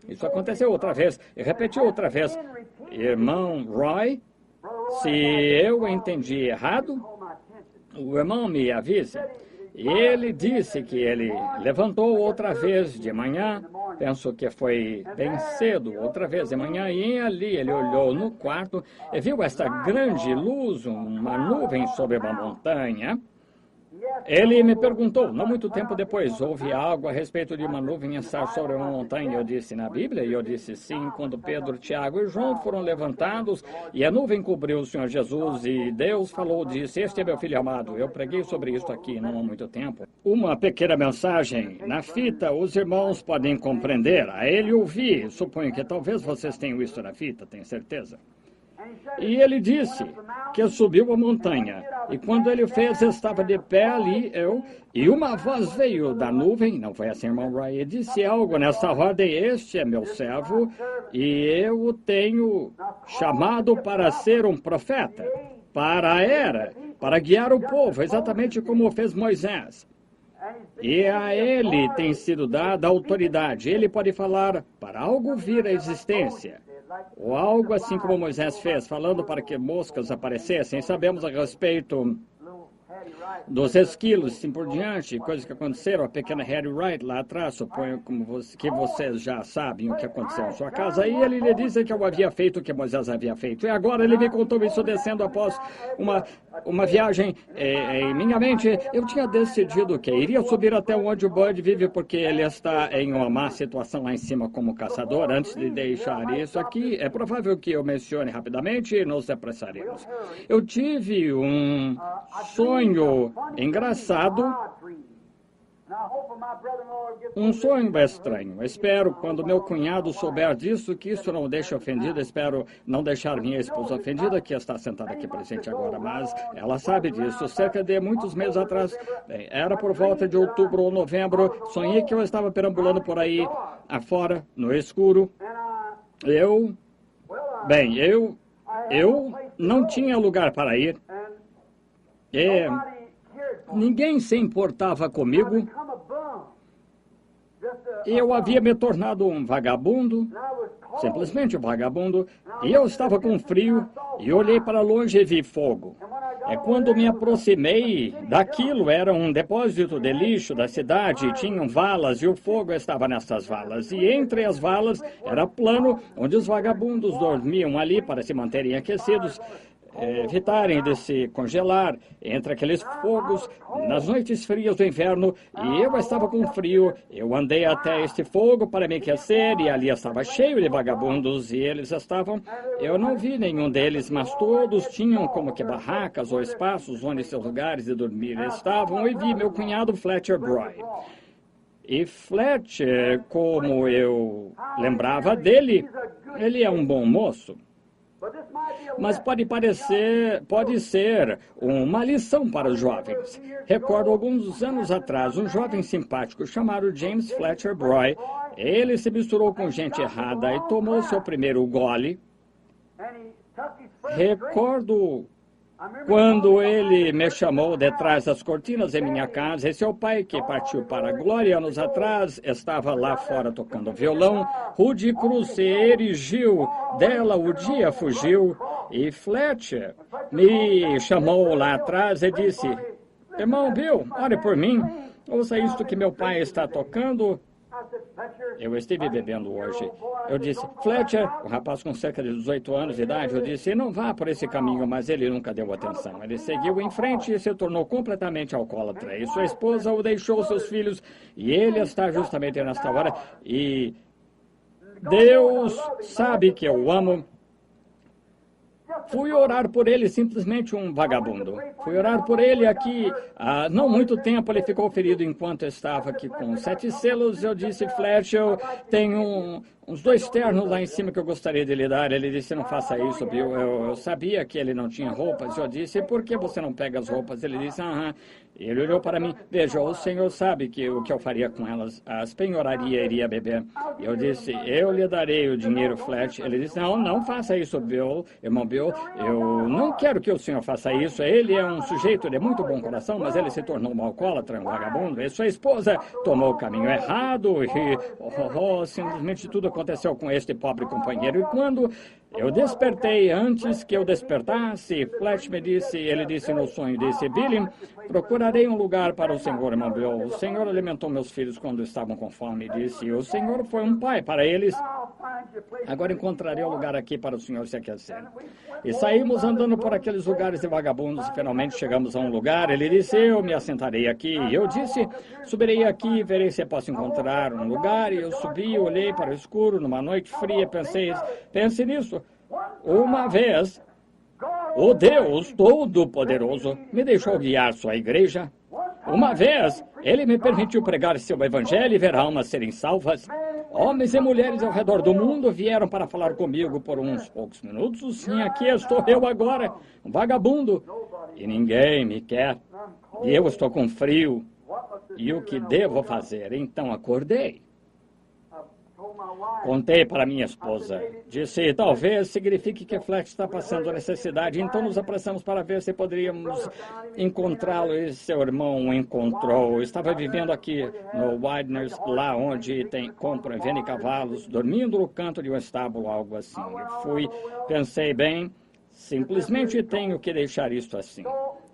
isso aconteceu outra vez. E repetiu outra vez, irmão Roy, se eu entendi errado, o irmão me avise. E ele disse que ele levantou outra vez de manhã, penso que foi bem cedo, outra vez de manhã, e ali ele olhou no quarto e viu esta grande luz, uma nuvem sobre uma montanha. Ele me perguntou, não muito tempo depois, houve algo a respeito de uma nuvem estar sobre uma montanha? Eu disse, na Bíblia? E eu disse, sim, quando Pedro, Tiago e João foram levantados e a nuvem cobriu o Senhor Jesus e Deus falou, disse, este é meu filho amado. Eu preguei sobre isso aqui não há muito tempo. Uma pequena mensagem na fita, os irmãos podem compreender. A ele ouvi, suponho que talvez vocês tenham isso na fita, tenho certeza. E ele disse que subiu a montanha. E quando ele fez, estava de pé ali, e uma voz veio da nuvem, não foi assim, irmão Roy, e disse algo nessa ordem, este é meu servo, e eu o tenho chamado para ser um profeta, para a era, para guiar o povo, exatamente como fez Moisés. E a ele tem sido dada autoridade, ele pode falar para algo vir à existência. Ou algo assim como Moisés fez, falando para que moscas aparecessem. Sabemos a respeito dos esquilos, assim por diante, coisas que aconteceram. A pequena Hattie Wright lá atrás, suponho que vocês já sabem o que aconteceu em sua casa. E ele lhe disse que eu havia feito o que Moisés havia feito. E agora ele me contou isso descendo após uma viagem em minha mente. Eu tinha decidido que iria subir até onde o Bud vive, porque ele está em uma má situação lá em cima como caçador. Antes de deixar isso aqui, é provável que eu mencione rapidamente e nos apressaremos. Eu tive um sonho engraçado, um sonho estranho. Espero, quando meu cunhado souber disso, que isso não o deixe ofendido. Espero não deixar minha esposa ofendida, que está sentada aqui presente agora, mas ela sabe disso. Cerca de muitos meses atrás, era por volta de outubro ou novembro, sonhei que eu estava perambulando por aí, afora, no escuro. Eu não tinha lugar para ir. Ninguém se importava comigo. Eu havia me tornado um vagabundo, simplesmente um vagabundo, e eu estava com frio e olhei para longe e vi fogo. Quando me aproximei daquilo, era um depósito de lixo da cidade, tinham valas e o fogo estava nessas valas. E entre as valas era plano onde os vagabundos dormiam ali para se manterem aquecidos. evitarem de se congelar entre aqueles fogos nas noites frias do inverno, e eu estava com frio. Eu andei até este fogo para me aquecer, e ali estava cheio de vagabundos, e eles estavam... Eu não vi nenhum deles, mas todos tinham como que barracas ou espaços onde seus lugares de dormir estavam, e vi meu cunhado Fletcher Broy. E Fletcher, como eu lembrava dele, ele é um bom moço. Mas pode ser uma lição para os jovens. Recordo alguns anos atrás, um jovem simpático chamado James Fletcher Broy. Ele se misturou com gente errada e tomou seu primeiro gole. Recordo quando ele me chamou detrás das cortinas em minha casa, e seu pai, que partiu para a glória anos atrás, estava lá fora tocando violão. Rudy Cruz se erigiu dela, o dia fugiu, e Fletcher me chamou lá atrás e disse: irmão Bill, ore por mim, ouça isto que meu pai está tocando. Eu estive bebendo hoje. Eu disse: Fletcher, um rapaz com cerca de 18 anos de idade, eu disse: não vá por esse caminho, mas ele nunca deu atenção. Ele seguiu em frente e se tornou completamente alcoólatra. E sua esposa o deixou, seus filhos, e ele está justamente nesta hora. E Deus sabe que eu o amo. Fui orar por ele, simplesmente um vagabundo. Fui orar por ele aqui. Há não muito tempo ele ficou ferido enquanto eu estava aqui com 7 selos. Eu disse: Fletcher, eu tenho uns 2 ternos lá em cima que eu gostaria de lhe dar. Ele disse: não faça isso, Bill. Eu sabia que ele não tinha roupas. Eu disse: por que você não pega as roupas? Ele disse: aham. Ele olhou para mim: veja, o senhor sabe que o que eu faria com elas, as penhoraria, iria beber. Eu disse: eu lhe darei o dinheiro, Fletcher. Ele disse: não faça isso, Bill, irmão Bill. Eu não quero que o senhor faça isso. Ele é um sujeito de muito bom coração, mas ele se tornou um alcoólatra, um vagabundo. E sua esposa tomou o caminho errado e simplesmente tudo aconteceu com este pobre companheiro. E quando eu despertei, antes que eu despertasse, Fletcher me disse, ele disse no sonho, disse: Billy, procurarei um lugar para o senhor, irmão Bill. O senhor alimentou meus filhos quando estavam com fome, disse. O senhor foi um pai para eles. Agora encontrarei um lugar aqui para o senhor se aquecer. E saímos andando por aqueles lugares de vagabundos e finalmente chegamos a um lugar. Ele disse: eu me assentarei aqui. E eu disse: subirei aqui e verei se posso encontrar um lugar. E eu subi, olhei para o escuro numa noite fria, pense nisso. Uma vez, o Deus Todo-Poderoso me deixou guiar sua igreja. Uma vez, ele me permitiu pregar seu evangelho e ver almas serem salvas. Homens e mulheres ao redor do mundo vieram para falar comigo por uns poucos minutos. Sim, aqui estou eu agora, um vagabundo, e ninguém me quer. E eu estou com frio. E o que devo fazer? Então acordei. Contei para minha esposa. Disse: talvez signifique que Fletcher está passando necessidade. Então nos apressamos para ver se poderíamos encontrá-lo. E seu irmão o encontrou. Estava vivendo aqui no Widener's, lá onde compram e vendem cavalos, dormindo no canto de um estábulo, algo assim. Pensei, bem, simplesmente tenho que deixar isto assim.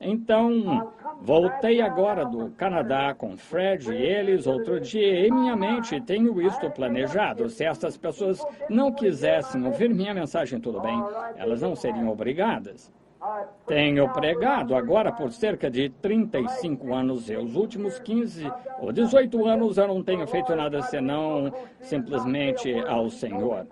Então, voltei agora do Canadá com Fred e eles outro dia. Em minha mente tenho isto planejado. Se estas pessoas não quisessem ouvir minha mensagem, tudo bem, elas não seriam obrigadas. Tenho pregado agora por cerca de 35 anos. E os últimos 15 ou 18 anos eu não tenho feito nada senão simplesmente ao Senhor.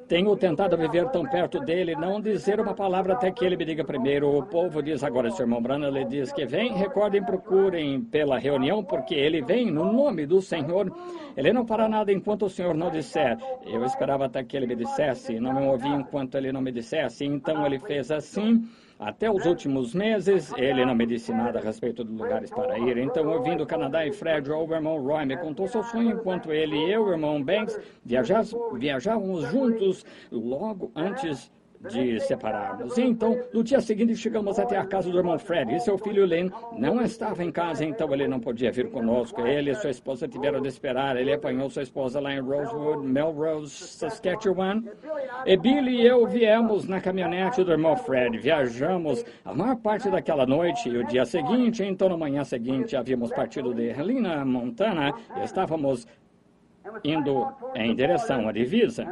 Tenho tentado viver tão perto dele, não dizer uma palavra até que ele me diga primeiro. O povo diz agora, seu irmão Branham, ele diz que vem, recordem, procurem pela reunião, porque ele vem no nome do Senhor. Ele não fará nada enquanto o Senhor não disser. Eu esperava até que ele me dissesse, não me movi enquanto ele não me dissesse. Então ele fez assim. Até os últimos meses, ele não me disse nada a respeito de lugares para ir. Então, eu vim do Canadá e Fred, o irmão Roy, me contou seu sonho enquanto ele e eu, o irmão Banks, viajávamos juntos logo antes de separarmos. Então, no dia seguinte, chegamos até a casa do irmão Fred. E seu filho Lynn não estava em casa, então ele não podia vir conosco. Ele e sua esposa tiveram de esperar. Ele apanhou sua esposa lá em Rosewood, Melrose, Saskatchewan. E Billy e eu viemos na caminhonete do irmão Fred. Viajamos a maior parte daquela noite e o dia seguinte. Então, na manhã seguinte, havíamos partido de Helena, Montana. E estávamos indo em direção à divisa.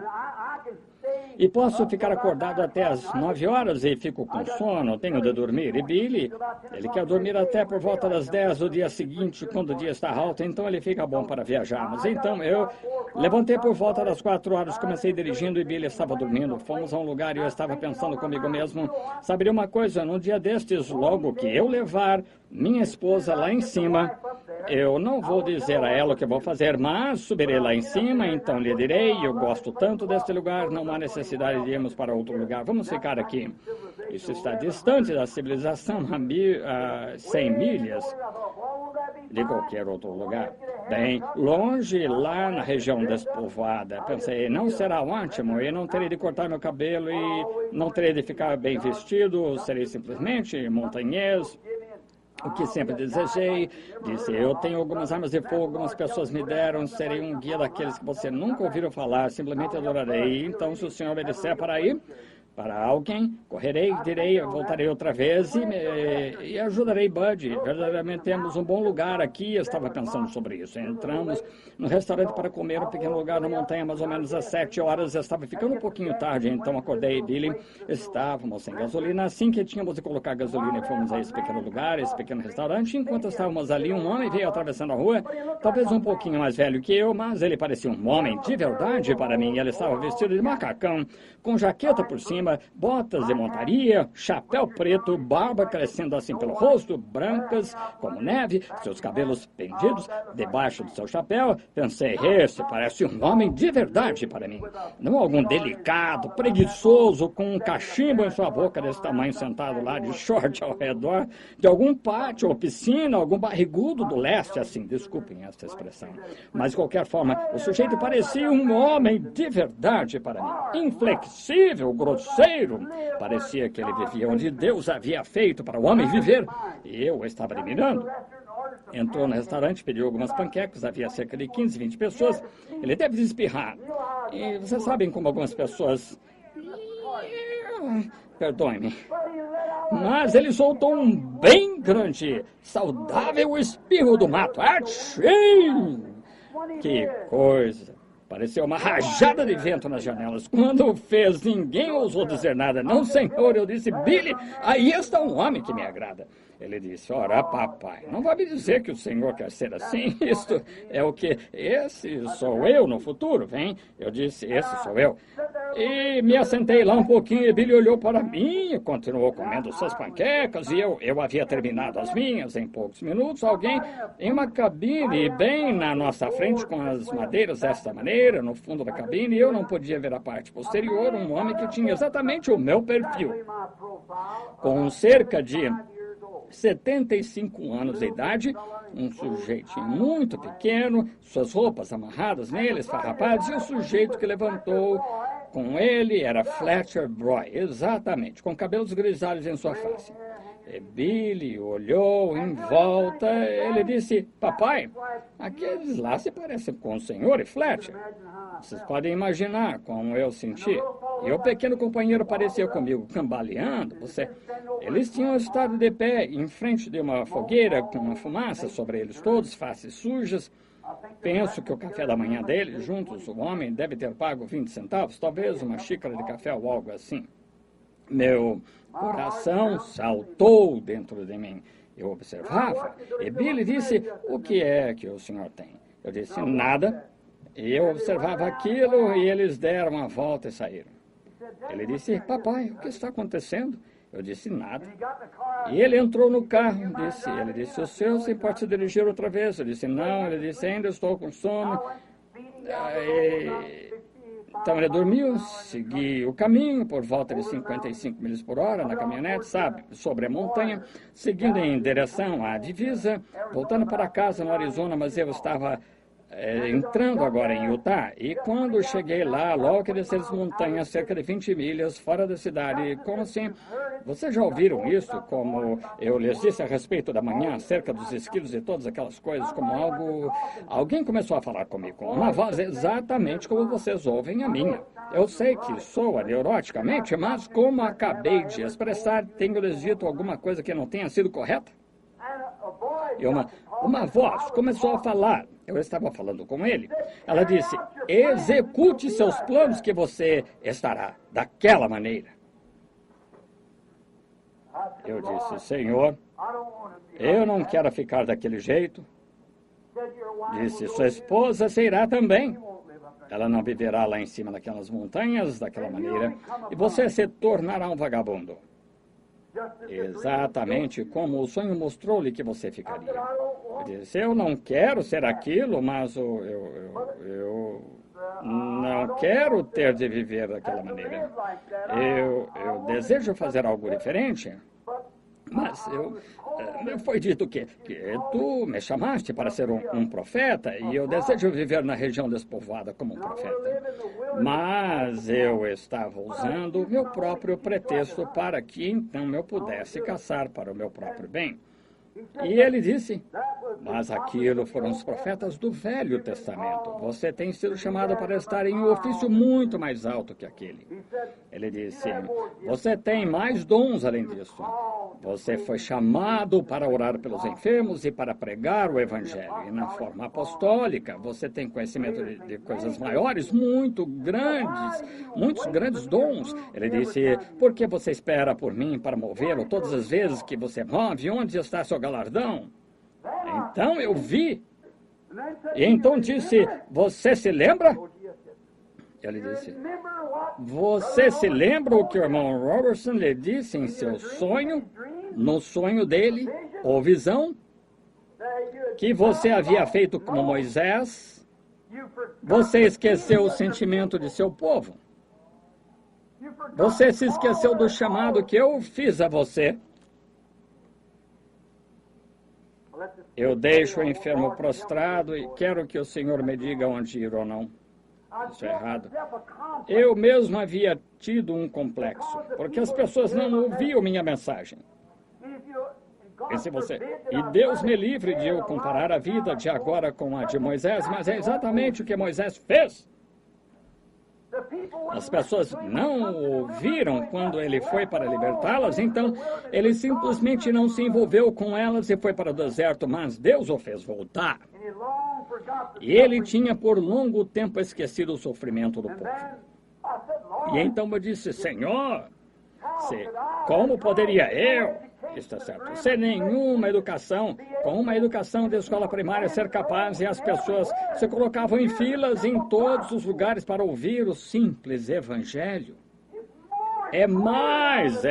e posso ficar acordado até as 9 horas e fico com sono, tenho de dormir. E Billy, ele quer dormir até por volta das 10 do dia seguinte, quando o dia está alto, então ele fica bom para viajarmos. Então eu levantei por volta das 4 horas, comecei dirigindo e Billy estava dormindo. Fomos a um lugar e eu estava pensando comigo mesmo, saberia uma coisa, num dia destes, logo que eu levar minha esposa lá em cima, eu não vou dizer a ela o que vou fazer, mas subirei lá em cima, então lhe direi, eu gosto tanto deste lugar, não há necessidade de irmos para outro lugar, vamos ficar aqui. Isso está distante da civilização a 100 milhas de qualquer outro lugar. Bem longe, lá na região despovoada. Pensei, não será ótimo, eu não terei de cortar meu cabelo e não terei de ficar bem vestido, serei simplesmente montanhês. O que sempre desejei, disse, eu tenho algumas armas de fogo, algumas pessoas me deram, serei um guia daqueles que você nunca ouviram falar, simplesmente adorarei. Então, se o senhor me disser para ir para alguém, correrei, direi, voltarei outra vez e ajudarei Bud. Verdadeiramente temos um bom lugar aqui, eu estava pensando sobre isso. Entramos no restaurante para comer, um pequeno lugar na montanha, mais ou menos às 7 horas, estava ficando um pouquinho tarde, então acordei Billy, estávamos sem gasolina, assim que tínhamos de colocar gasolina, fomos a esse pequeno lugar, esse pequeno restaurante, enquanto estávamos ali, um homem veio atravessando a rua, talvez um pouquinho mais velho que eu, mas ele parecia um homem de verdade para mim, ele estava vestido de macacão, com jaqueta por cima, botas de montaria, chapéu preto, barba crescendo assim pelo rosto, brancas como neve, seus cabelos pendidos debaixo do seu chapéu. Pensei, esse parece um homem de verdade para mim. Não algum delicado, preguiçoso, com um cachimbo em sua boca desse tamanho, sentado lá de short ao redor de algum pátio ou piscina, algum barrigudo do leste, assim, desculpem essa expressão. Mas, de qualquer forma, o sujeito parecia um homem de verdade para mim. Inflexível, grosseiro, parecia que ele vivia onde Deus havia feito para o homem viver. E eu o estava admirando. Entrou no restaurante, pediu algumas panquecas, havia cerca de 15, 20 pessoas. Ele deve espirrar. E vocês sabem como algumas pessoas... Perdoe-me. Mas ele soltou um bem grande, saudável espirro do mato. Achei! Que coisa! Pareceu uma rajada de vento nas janelas. Quando fez, ninguém ousou dizer nada. Não, senhor, eu disse, Billy, aí está um homem que me agrada. Ele disse, ora, papai, não vai me dizer que o senhor quer ser assim? Isto é o que? Esse sou eu no futuro, vem? Eu disse, esse sou eu. E me assentei lá um pouquinho e Billy olhou para mim e continuou comendo suas panquecas e eu havia terminado as minhas em poucos minutos. Alguém em uma cabine bem na nossa frente com as madeiras desta maneira, no fundo da cabine, eu não podia ver a parte posterior, um homem que tinha exatamente o meu perfil, com cerca de 75 anos de idade, um sujeito muito pequeno, suas roupas amarradas nele, esfarrapadas, e o sujeito que levantou com ele era Fletcher Broy, exatamente, com cabelos grisalhos em sua face. E Billy olhou em volta, ele disse, papai, aqueles lá se parecem com o senhor e Fletcher. Vocês podem imaginar como eu senti. E o pequeno companheiro apareceu comigo, cambaleando. Eles tinham estado de pé em frente de uma fogueira com uma fumaça sobre eles todos, faces sujas. Penso que o café da manhã deles, juntos, o homem deve ter pago 20 centavos, talvez uma xícara de café ou algo assim. Meu coração saltou dentro de mim. Eu observava e Billy disse, o que é que o senhor tem? Eu disse, nada. E eu observava aquilo e eles deram a volta e saíram. Ele disse, papai, o que está acontecendo? Eu disse, nada. E ele entrou no carro, ele disse, o senhor se pode se dirigir outra vez? Eu disse, não. Ele disse, ainda estou com sono. Então ele dormiu, segui o caminho por volta de 55 milhas por hora na caminhonete, sabe, sobre a montanha, seguindo em direção à divisa, voltando para casa no Arizona, mas eu estava entrando agora em Utah, e quando cheguei lá, logo que desci as montanhas, cerca de 20 milhas fora da cidade, como assim? Vocês já ouviram isso? Como eu lhes disse a respeito da manhã, acerca dos esquilos e todas aquelas coisas, como algo... Alguém começou a falar comigo com uma voz exatamente como vocês ouvem a minha. Eu sei que soa neuroticamente, mas como acabei de expressar, tenho lhes dito alguma coisa que não tenha sido correta? E uma voz começou a falar. Eu estava falando com ele. Ela disse, execute seus planos que você estará daquela maneira. Eu disse, Senhor, eu não quero ficar daquele jeito. Disse, sua esposa se irá também. Ela não viverá lá em cima daquelas montanhas, daquela maneira, e você se tornará um vagabundo. Exatamente como o sonho mostrou-lhe que você ficaria. Eu disse, eu não quero ser aquilo, mas eu não quero ter de viver daquela maneira. Eu desejo fazer algo diferente. Mas foi dito que tu me chamaste para ser um profeta e eu desejo viver na região despovoada como um profeta. Mas eu estava usando o meu próprio pretexto para que então eu pudesse caçar para o meu próprio bem. E ele disse, mas aquilo foram os profetas do Velho Testamento. Você tem sido chamado para estar em um ofício muito mais alto que aquele. Ele disse, você tem mais dons além disso. Você foi chamado para orar pelos enfermos e para pregar o Evangelho. E na forma apostólica, você tem conhecimento de coisas maiores, muitos grandes dons. Ele disse, por que você espera por mim para movê-lo todas as vezes que você move? Onde está seu galardão? Então eu vi. E então disse, você se lembra? Ele disse, você se lembra o que o irmão Robertson lhe disse em seu sonho, no sonho dele, ou visão, que você havia feito como Moisés? Você esqueceu o sentimento de seu povo. Você se esqueceu do chamado que eu fiz a você. Eu deixo o enfermo prostrado e quero que o Senhor me diga onde ir ou não. Isso é errado. Eu mesmo havia tido um complexo, porque as pessoas não ouviam minha mensagem. E Deus me livre de eu comparar a vida de agora com a de Moisés, mas é exatamente o que Moisés fez. As pessoas não ouviram quando ele foi para libertá-las, então ele simplesmente não se envolveu com elas e foi para o deserto, mas Deus o fez voltar. E ele tinha por longo tempo esquecido o sofrimento do povo. E então eu disse, Senhor, como poderia eu, está certo, sem nenhuma educação, com uma educação de escola primária, ser capaz, e as pessoas se colocavam em filas em todos os lugares para ouvir o simples evangelho? É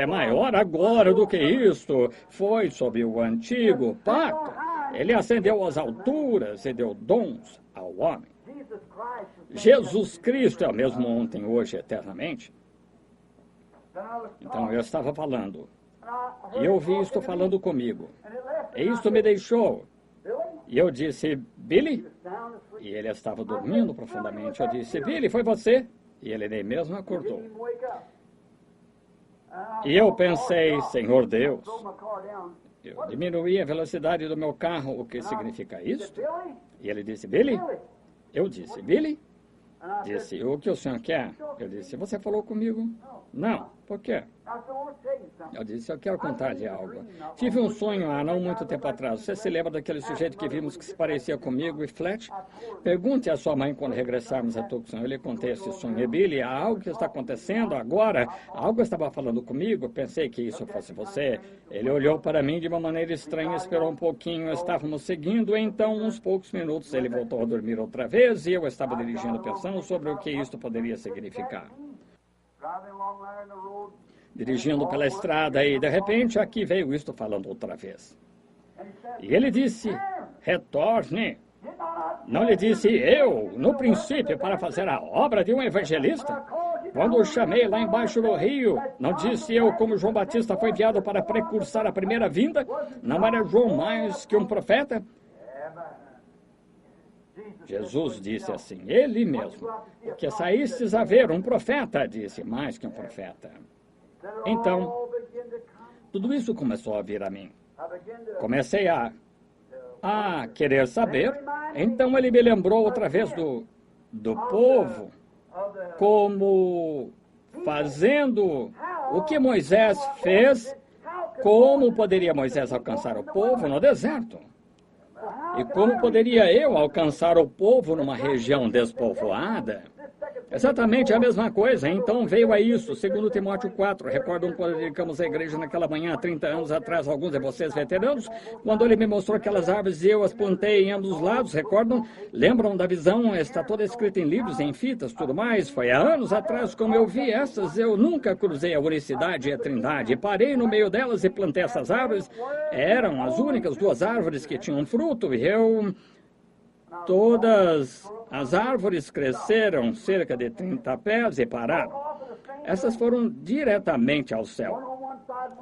maior agora do que isto. Foi sob o antigo pacto. Ele ascendeu às alturas e deu dons ao homem. Jesus Cristo é o mesmo ontem, hoje, eternamente. Então eu estava falando, e eu ouvi isto falando comigo, e isto me deixou. E eu disse, Billy? E ele estava dormindo profundamente. Eu disse, Billy, foi você? E ele nem mesmo acordou. E eu pensei, Senhor Deus, eu diminuí a velocidade do meu carro, o que significa isto? E ele disse, Billy? Eu disse, Billy? Disse, o que o senhor quer? Eu disse, você falou comigo? Não, por quê? Eu disse, eu quero contar-lhe algo. Tive um sonho há não muito tempo atrás. Você se lembra daquele sujeito que vimos que se parecia comigo e Fletch? Pergunte à sua mãe quando regressarmos a Tucson. Eu lhe contei esse sonho. E Billy, há algo que está acontecendo agora? Algo estava falando comigo? Pensei que isso fosse você. Ele olhou para mim de uma maneira estranha, esperou um pouquinho. Estávamos seguindo, então, uns poucos minutos, ele voltou a dormir outra vez e eu estava dirigindo pensando sobre o que isto poderia significar. Dirigindo pela estrada e, de repente, aqui veio isto falando outra vez. E ele disse, retorne. Não lhe disse eu, no princípio, para fazer a obra de um evangelista? Quando o chamei lá embaixo do rio, não disse eu como João Batista foi enviado para precursar a primeira vinda? Não era João mais que um profeta? Jesus disse assim, ele mesmo, que saístes a ver um profeta, disse, mais que um profeta. Então, tudo isso começou a vir a mim. Comecei a querer saber. Então ele me lembrou outra vez do povo, como fazendo o que Moisés fez. Como poderia Moisés alcançar o povo no deserto? E como poderia eu alcançar o povo numa região despovoada? Exatamente a mesma coisa. Então veio a isso. 2 Timóteo 4. Recordam quando dedicamos a igreja naquela manhã, há 30 anos atrás, alguns de vocês veteranos, quando ele me mostrou aquelas árvores e eu as plantei em ambos os lados. Recordam? Lembram da visão? Está toda escrita em livros, em fitas, tudo mais. Foi há anos atrás, como eu vi essas, eu nunca cruzei a unicidade e a trindade. Parei no meio delas e plantei essas árvores. Eram as únicas 2 árvores que tinham fruto e todas as árvores cresceram cerca de 30 pés e pararam. Essas foram diretamente ao céu.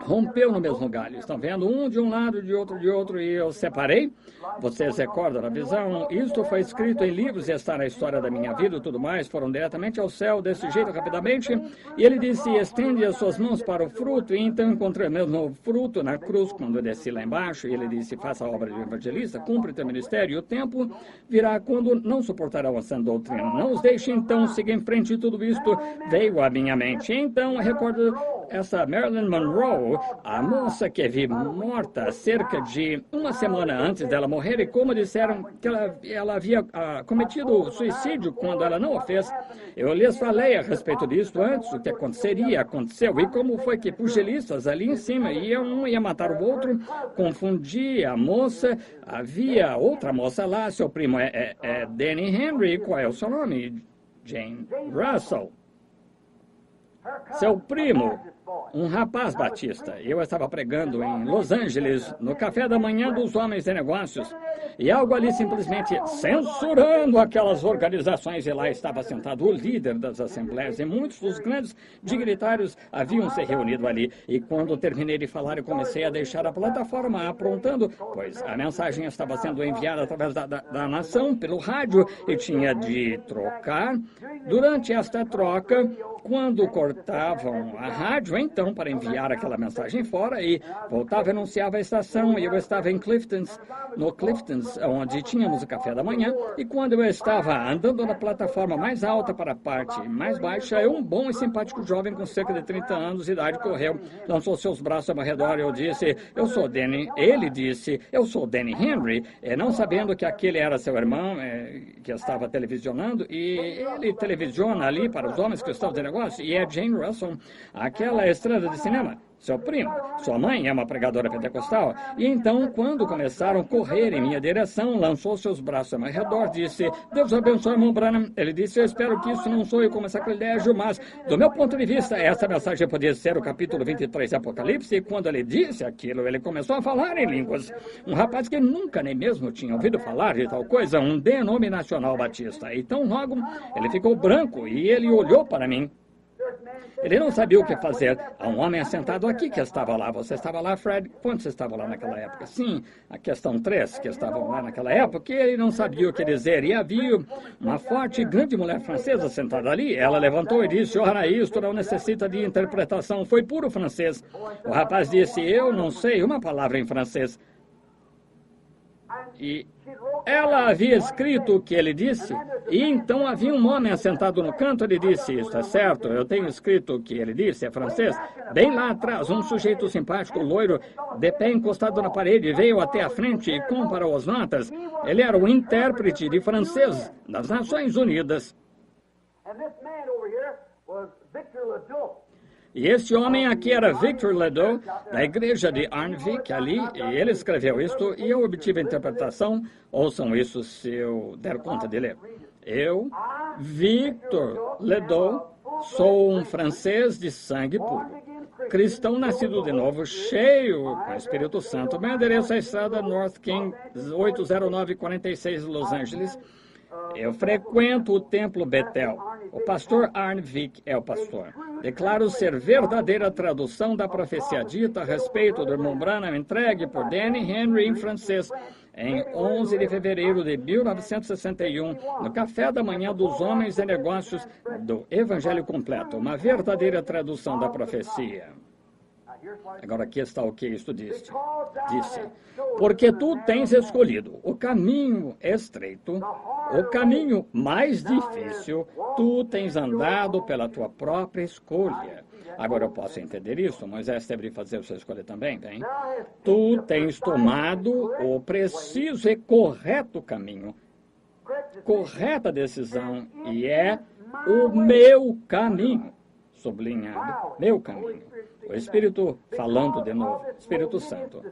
Rompeu no mesmo galho. Estão vendo? Um de um lado, de outro, e eu separei. Vocês recordam da visão? Isto foi escrito em livros e está na história da minha vida e tudo mais. Foram diretamente ao céu, desse jeito, rapidamente. E ele disse, estende as suas mãos para o fruto. E então encontrei o mesmo fruto na cruz, quando eu desci lá embaixo. E ele disse, faça a obra de evangelista, cumpre teu ministério. E o tempo virá quando não suportarão a sã doutrina. Não os deixe, então, seguir em frente. E tudo isto veio à minha mente. Então, recordo essa Marilyn Monroe, a moça que vi morta cerca de uma semana antes dela morrer, e como disseram que ela havia cometido suicídio quando ela não o fez. Eu lhes falei a respeito disso antes, o que aconteceria, aconteceu, e como foi que pugilistas ali em cima um ia matar o outro, confundia a moça, havia outra moça lá, seu primo é Danny Henry, qual é o seu nome? Jane Russell. Seu primo, um rapaz batista. Eu estava pregando em Los Angeles, no café da manhã dos homens de negócios, e algo ali simplesmente censurando aquelas organizações, e lá estava sentado o líder das assembleias, e muitos dos grandes dignitários haviam se reunido ali. E quando terminei de falar, eu comecei a deixar a plataforma aprontando, pois a mensagem estava sendo enviada através da nação, pelo rádio, e tinha de trocar. Durante esta troca, quando cortavam a rádio, então, para enviar aquela mensagem fora, e voltava e anunciava a estação, e eu estava em Cliftons, no Cliftons, onde tínhamos o café da manhã, e quando eu estava andando na plataforma mais alta para a parte mais baixa, um bom e simpático jovem com cerca de 30 anos de idade correu, lançou seus braços ao meu redor, e eu disse, eu sou Danny. Ele disse, eu sou Danny Henry, não sabendo que aquele era seu irmão, que estava televisionando, e ele televisiona ali para os homens que estão de negócio, e é Jane Russell, aquela estrela de cinema, seu primo. Sua mãe é uma pregadora pentecostal. E então, quando começaram a correr em minha direção, lançou seus braços ao meu redor, disse, Deus abençoe, irmão Branham. Ele disse, eu espero que isso não soe como sacrilégio, mas, do meu ponto de vista, essa mensagem podia ser o capítulo 23 de Apocalipse, e quando ele disse aquilo, ele começou a falar em línguas. Um rapaz que nunca nem mesmo tinha ouvido falar de tal coisa, um denominacional batista. Então, logo, ele ficou branco, e ele olhou para mim. Ele não sabia o que fazer. Há um homem assentado aqui que estava lá. Você estava lá, Fred? Quando você estava lá naquela época? Sim, a questão 3, que estavam lá naquela época, ele não sabia o que dizer. E havia uma forte e grande mulher francesa sentada ali. Ela levantou e disse, ora, isto não necessita de interpretação. Foi puro francês. O rapaz disse, eu não sei uma palavra em francês. E ela havia escrito o que ele disse, e então havia um homem assentado no canto. Ele disse, isso é certo, eu tenho escrito o que ele disse, é francês. Bem lá atrás, um sujeito simpático, loiro, de pé encostado na parede, veio até a frente e comparou as notas. Ele era o intérprete de francês das Nações Unidas. E esse homem aqui era Victor Ledoux, da igreja de Arnvik, ali, e ele escreveu isto, e eu obtive a interpretação. Ouçam isso se eu der conta de ler. Eu, Victor Ledoux, sou um francês de sangue puro, cristão nascido de novo, cheio com o Espírito Santo. Meu endereço é a estrada North King, 80946, Los Angeles. Eu frequento o templo Betel. O pastor Arnvik é o pastor. Declaro ser verdadeira tradução da profecia dita a respeito do irmão Branham entregue por Danny Henry em francês em 11 de fevereiro de 1961, no café da manhã dos homens e negócios do Evangelho Completo. Uma verdadeira tradução da profecia. Agora aqui está o que isto disse. Porque tu tens escolhido o caminho estreito, o caminho mais difícil, tu tens andado pela tua própria escolha. Agora eu posso entender isso. Moisés teve de fazer a sua escolha também, bem? Tu tens tomado o preciso e correto caminho, correta decisão, e é o meu caminho, sublinhado, meu caminho. O Espírito falando de novo, Espírito Santo.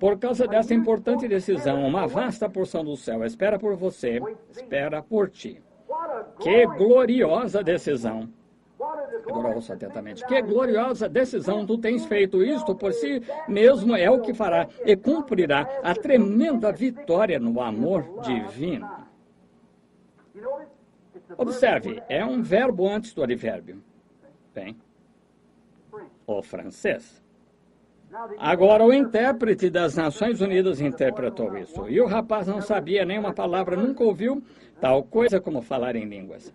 Por causa dessa importante decisão, uma vasta porção do céu espera por você, espera por ti. Que gloriosa decisão! Agora ouça atentamente. Que gloriosa decisão tu tens feito. Isto por si mesmo é o que fará e cumprirá a tremenda vitória no amor divino. Observe, é um verbo antes do advérbio. Bem, o francês. Agora, o intérprete das Nações Unidas interpretou isso. E o rapaz não sabia nem uma palavra, nunca ouviu tal coisa como falar em línguas.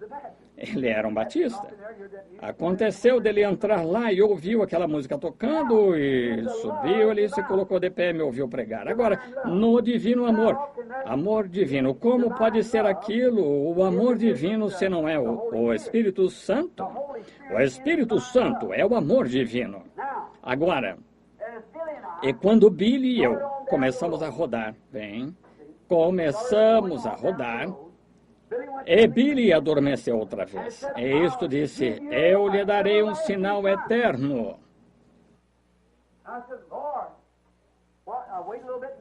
Ele era um batista. Aconteceu dele entrar lá e ouviu aquela música tocando e subiu, ele se colocou de pé e me ouviu pregar. Agora, no divino amor, amor divino, como pode ser aquilo, o amor divino, se não é o Espírito Santo? O Espírito Santo é o amor divino. Agora, e quando Billy e eu começamos a rodar, bem, começamos a rodar, e Billy adormeceu outra vez. E isto disse, eu lhe darei um sinal eterno.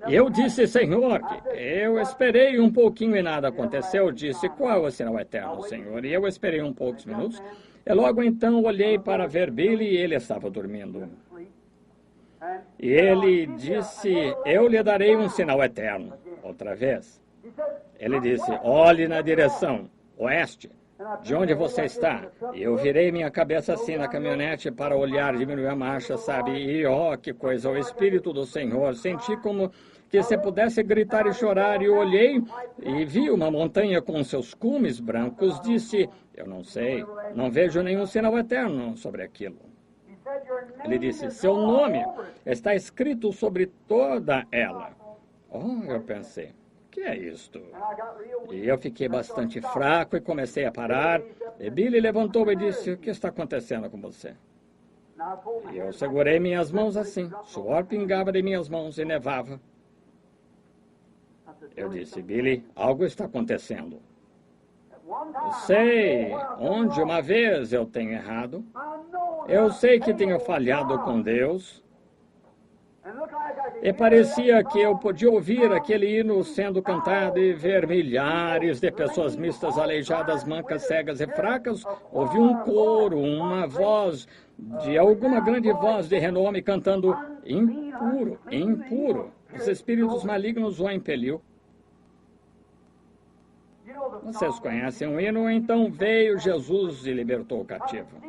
E eu disse, Senhor, eu esperei um pouquinho e nada aconteceu. Disse, qual é o sinal eterno, Senhor? E eu esperei um poucos minutos. E logo então olhei para ver Billy e ele estava dormindo. E ele disse, eu lhe darei um sinal eterno. Outra vez. Ele disse, olhe na direção oeste, de onde você está. E eu virei minha cabeça assim na caminhonete para olhar, diminuir a marcha, sabe? E que coisa, o Espírito do Senhor. Senti como que se pudesse gritar e chorar. E eu olhei e vi uma montanha com seus cumes brancos. Disse, eu não sei, não vejo nenhum sinal eterno sobre aquilo. Ele disse, seu nome está escrito sobre toda ela. Eu pensei, o que é isto? E eu fiquei bastante fraco e comecei a parar. E Billy levantou e disse, o que está acontecendo com você? E eu segurei minhas mãos assim. Suor pingava de minhas mãos e nevava. Eu disse, Billy, algo está acontecendo. Eu sei onde uma vez eu tenho errado. Eu sei que tenho falhado com Deus. E parecia que eu podia ouvir aquele hino sendo cantado e ver milhares de pessoas mistas, aleijadas, mancas, cegas e fracas. Ouvi um coro, uma voz, de alguma grande voz de renome cantando impuro, impuro. Os espíritos malignos o impeliu. Vocês conhecem o hino? Então veio Jesus e libertou o cativo.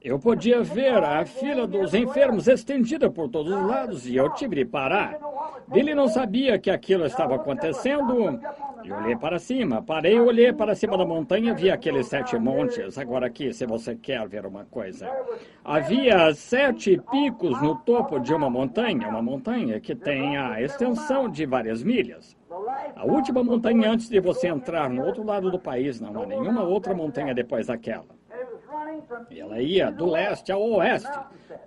Eu podia ver a fila dos enfermos estendida por todos os lados e eu tive de parar. Billy não sabia que aquilo estava acontecendo. Eu olhei para cima, parei, olhei para cima da montanha, vi aqueles 7 montes. Agora aqui, se você quer ver uma coisa. Havia 7 picos no topo de uma montanha que tem a extensão de várias milhas. A última montanha antes de você entrar no outro lado do país, não há nenhuma outra montanha depois daquela. E ela ia do leste ao oeste,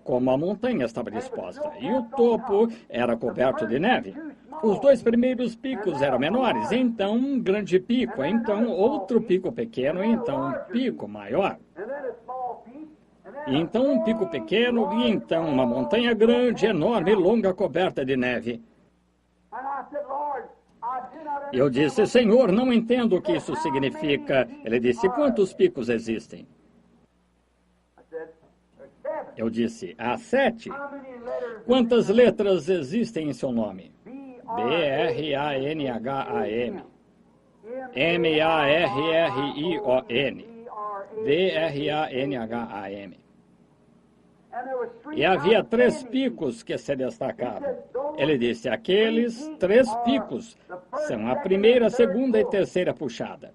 como a montanha estava disposta. E o topo era coberto de neve. Os 2 primeiros picos eram menores, então um grande pico, então outro pico pequeno, então um pico maior. E então um pico pequeno, e então uma montanha grande, enorme e longa, coberta de neve. Eu disse, Senhor, não entendo o que isso significa. Ele disse, quantos picos existem? Eu disse, há 7. Quantas letras existem em seu nome? B-R-A-N-H-A-M, M-A-R-R-I-O-N, B-R-A-N-H-A-M. E havia 3 picos que se destacavam. Ele disse, aqueles 3 picos são a primeira, segunda e terceira puxada.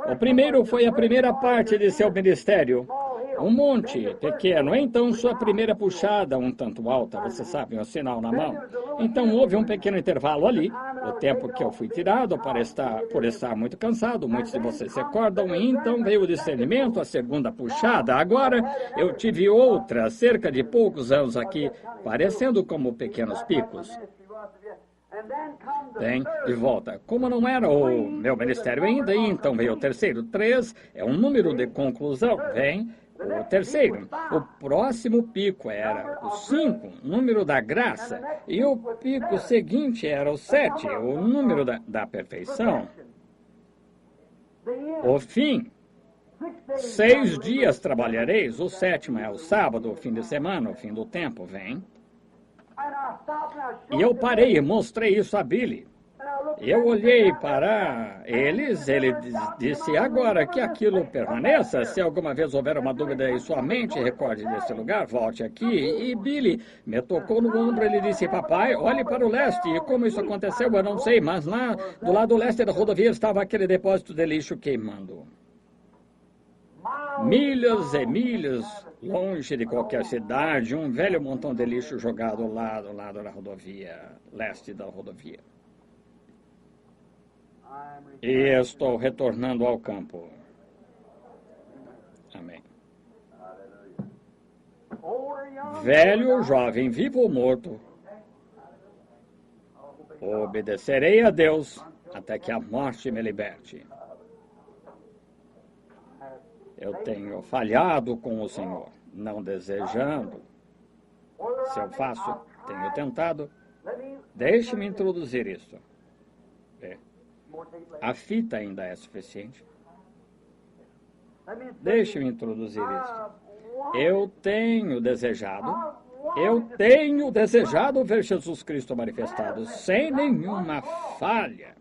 O primeiro foi a primeira parte de seu ministério, um monte pequeno, então sua primeira puxada um tanto alta, você sabe, um sinal na mão. Então houve um pequeno intervalo ali, o tempo que eu fui tirado por estar muito cansado. Muitos de vocês se recordam. E então veio o discernimento, a segunda puxada. Agora eu tive outra, cerca de poucos anos aqui, parecendo como pequenos picos. Bem, de volta. Como não era o meu ministério ainda, e então veio o terceiro. 3 é um número de conclusão. Vem o terceiro. O próximo pico era o 5, número da graça. E o pico seguinte era o 7, o número da perfeição. O fim. 6 dias trabalhareis, o 7º é o sábado, o fim de semana, o fim do tempo. Vem. E eu parei e mostrei isso a Billy. Eu olhei para eles, ele disse, agora que aquilo permaneça, se alguma vez houver uma dúvida em sua mente, recorde desse lugar, volte aqui. E Billy me tocou no ombro, ele disse, papai, olhe para o leste. E como isso aconteceu, eu não sei, mas lá do lado leste da rodovia estava aquele depósito de lixo queimando. Milhas e milhas longe de qualquer cidade, um velho montão de lixo jogado lá do lado da rodovia, leste da rodovia. E estou retornando ao campo. Amém. Velho, jovem, vivo ou morto, obedecerei a Deus até que a morte me liberte. Eu tenho falhado com o Senhor, não desejando. Se eu faço, tenho tentado. Deixe-me introduzir isso. A fita ainda é suficiente. Deixe-me introduzir isso. Eu tenho desejado ver Jesus Cristo manifestado sem nenhuma falha.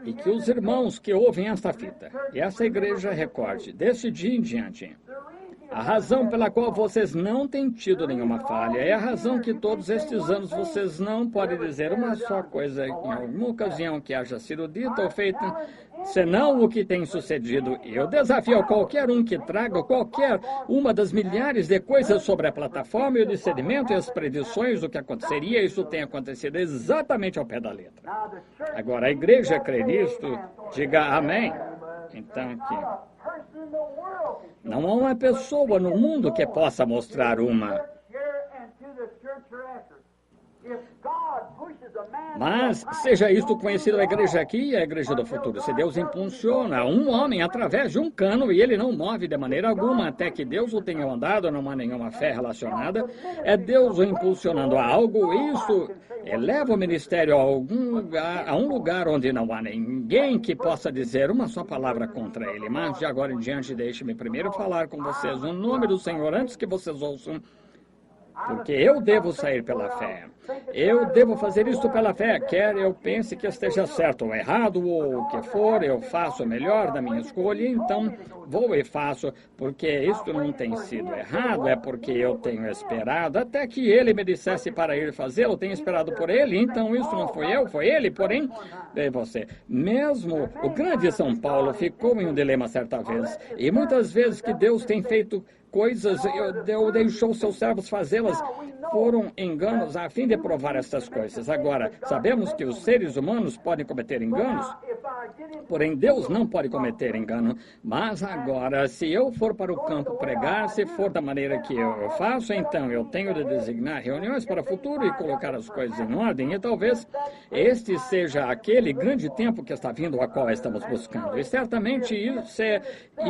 E que os irmãos que ouvem esta fita e essa igreja recorde, desse dia em diante, a razão pela qual vocês não têm tido nenhuma falha é a razão que todos estes anos vocês não podem dizer uma só coisa em alguma ocasião que haja sido dita ou feita, senão o que tem sucedido. Eu desafio a qualquer um que traga qualquer uma das milhares de coisas sobre a plataforma e o discernimento e as predições do que aconteceria. Isso tem acontecido exatamente ao pé da letra. Agora, a igreja crê nisto, diga amém. Então, que não há uma pessoa no mundo que possa mostrar uma. Mas seja isto conhecido a igreja aqui e a igreja do futuro. Se Deus impulsiona um homem através de um cano e ele não move de maneira alguma até que Deus o tenha mandado, não há nenhuma fé relacionada, é Deus o impulsionando a algo, isso eleva o ministério a um lugar onde não há ninguém que possa dizer uma só palavra contra ele. Mas de agora em diante, deixe-me primeiro falar com vocês no nome do Senhor antes que vocês ouçam. Porque eu devo sair pela fé. Eu devo fazer isto pela fé. Quer eu pense que esteja certo ou errado, ou o que for, eu faço o melhor da minha escolha, então vou e faço, porque isto não tem sido errado, é porque eu tenho esperado, até que ele me dissesse para ir fazê-lo, tenho esperado por ele, então isso não foi eu, foi ele, porém, você. Mesmo o grande São Paulo ficou em um dilema certa vez, e muitas vezes que Deus tem feito coisas, Deus deixou seus servos fazê-las, foram enganos a fim de provar estas coisas. Agora, sabemos que os seres humanos podem cometer enganos, porém Deus não pode cometer engano. Mas agora, se eu for para o campo pregar, se for da maneira que eu faço, então eu tenho de designar reuniões para o futuro e colocar as coisas em ordem, e talvez este seja aquele grande tempo que está vindo, a qual estamos buscando. E certamente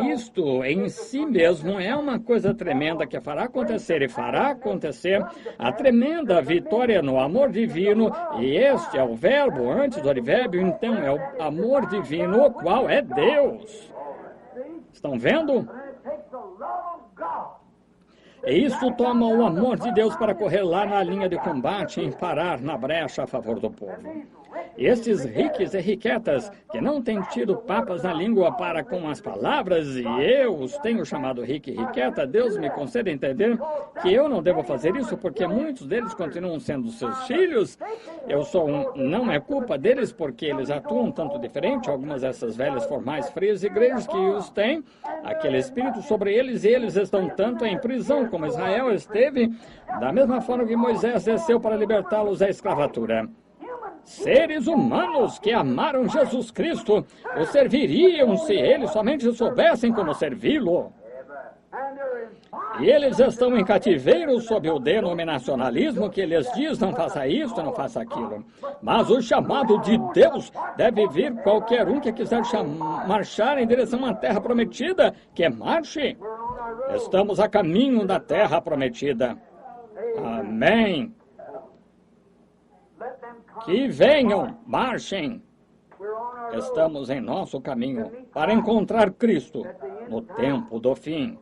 isto em si mesmo é uma coisa tremenda que fará acontecer e fará acontecer a tremenda vitória no amor divino, e este é o verbo antes do advérbio, então é o amor divino, o qual é Deus. Estão vendo? E isso toma o amor de Deus para correr lá na linha de combate e parar na brecha a favor do povo. E estes riques e riquetas, que não têm tido papas na língua para com as palavras, e eu os tenho chamado rico e riqueta, Deus me concede entender que eu não devo fazer isso, porque muitos deles continuam sendo seus filhos. Não é culpa deles, porque eles atuam tanto diferente. Algumas dessas velhas formais frias igrejas que os têm, aquele espírito sobre eles, e eles estão tanto em prisão como Israel esteve, da mesma forma que Moisés desceu para libertá-los da escravatura. Seres humanos que amaram Jesus Cristo o serviriam se eles somente soubessem como servi-lo. E eles estão em cativeiro sob o denominacionalismo que lhes diz não faça isto, não faça aquilo. Mas o chamado de Deus deve vir qualquer um que quiser marchar em direção à terra prometida, que marche. Estamos a caminho da terra prometida. Amém. Que venham, marchem. Estamos em nosso caminho para encontrar Cristo no tempo do fim.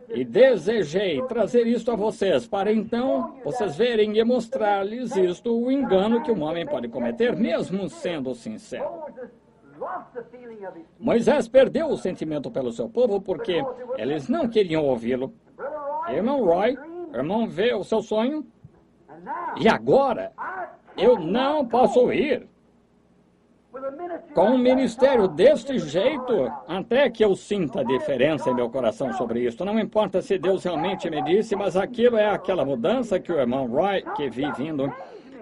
E desejei trazer isto a vocês, para então vocês verem e mostrar-lhes isto, o engano que um homem pode cometer, mesmo sendo sincero. Moisés perdeu o sentimento pelo seu povo porque eles não queriam ouvi-lo. Irmão Roy, irmão, vê o seu sonho? E agora, eu não posso ir. Com um ministério deste jeito, até que eu sinta a diferença em meu coração sobre isso. Não importa se Deus realmente me disse, mas aquilo é aquela mudança que o irmão Roy, que vi vindo.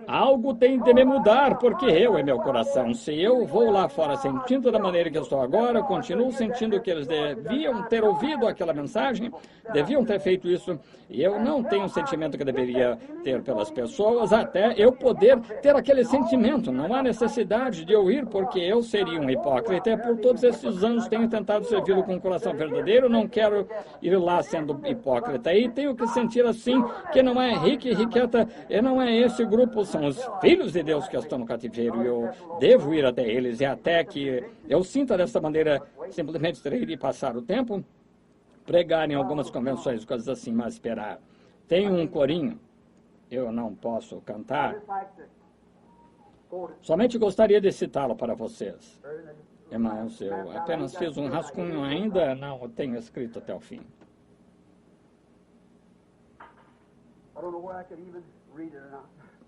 Algo tem de me mudar, porque eu é meu coração. Se eu vou lá fora sentindo da maneira que eu estou agora, continuo sentindo que eles deviam ter ouvido aquela mensagem, deviam ter feito isso, e eu não tenho o sentimento que deveria ter pelas pessoas, até eu poder ter aquele sentimento. Não há necessidade de eu ir, porque eu seria um hipócrita. Por todos esses anos tenho tentado servi-lo com um coração verdadeiro, não quero ir lá sendo hipócrita. E tenho que sentir assim, que não é rico e riqueta, e não é esse grupo, são os filhos de Deus que estão no cativeiro, e eu devo ir até eles, e até que eu sinta dessa maneira, simplesmente terei de passar o tempo, pregar em algumas convenções, coisas assim, mas esperar. Tem um corinho, eu não posso cantar, somente gostaria de citá-lo para vocês. Irmãos, eu apenas fiz um rascunho, ainda não o tenho escrito até o fim.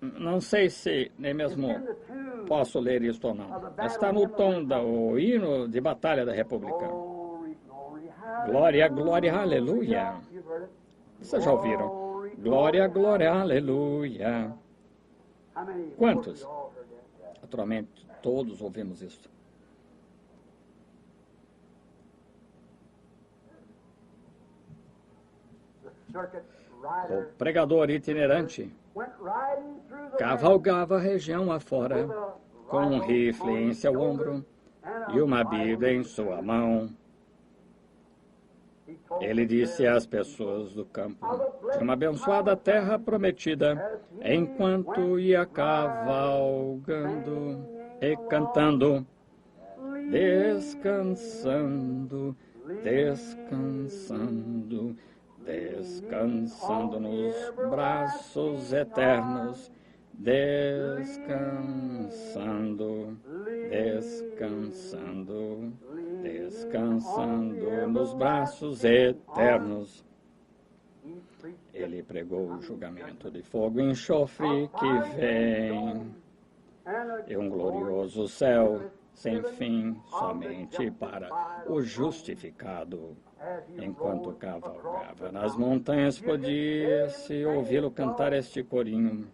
Não sei se nem mesmo posso ler isto ou não. Está no tom do hino de batalha da República. Glória, glória, aleluia. Vocês já ouviram? Glória, glória, aleluia. Quantos? Naturalmente, todos ouvimos isso. O pregador itinerante cavalgava a região afora, com um rifle em seu ombro e uma Bíblia em sua mão. Ele disse às pessoas do campo de uma abençoada terra prometida, enquanto ia cavalgando e cantando, descansando, descansando, descansando nos braços eternos, descansando, descansando, descansando nos braços eternos. Ele pregou o julgamento de fogo e enxofre que vem, e um glorioso céu sem fim somente para o justificado. Enquanto cavalgava nas montanhas, podia-se ouvi-lo cantar este corinho.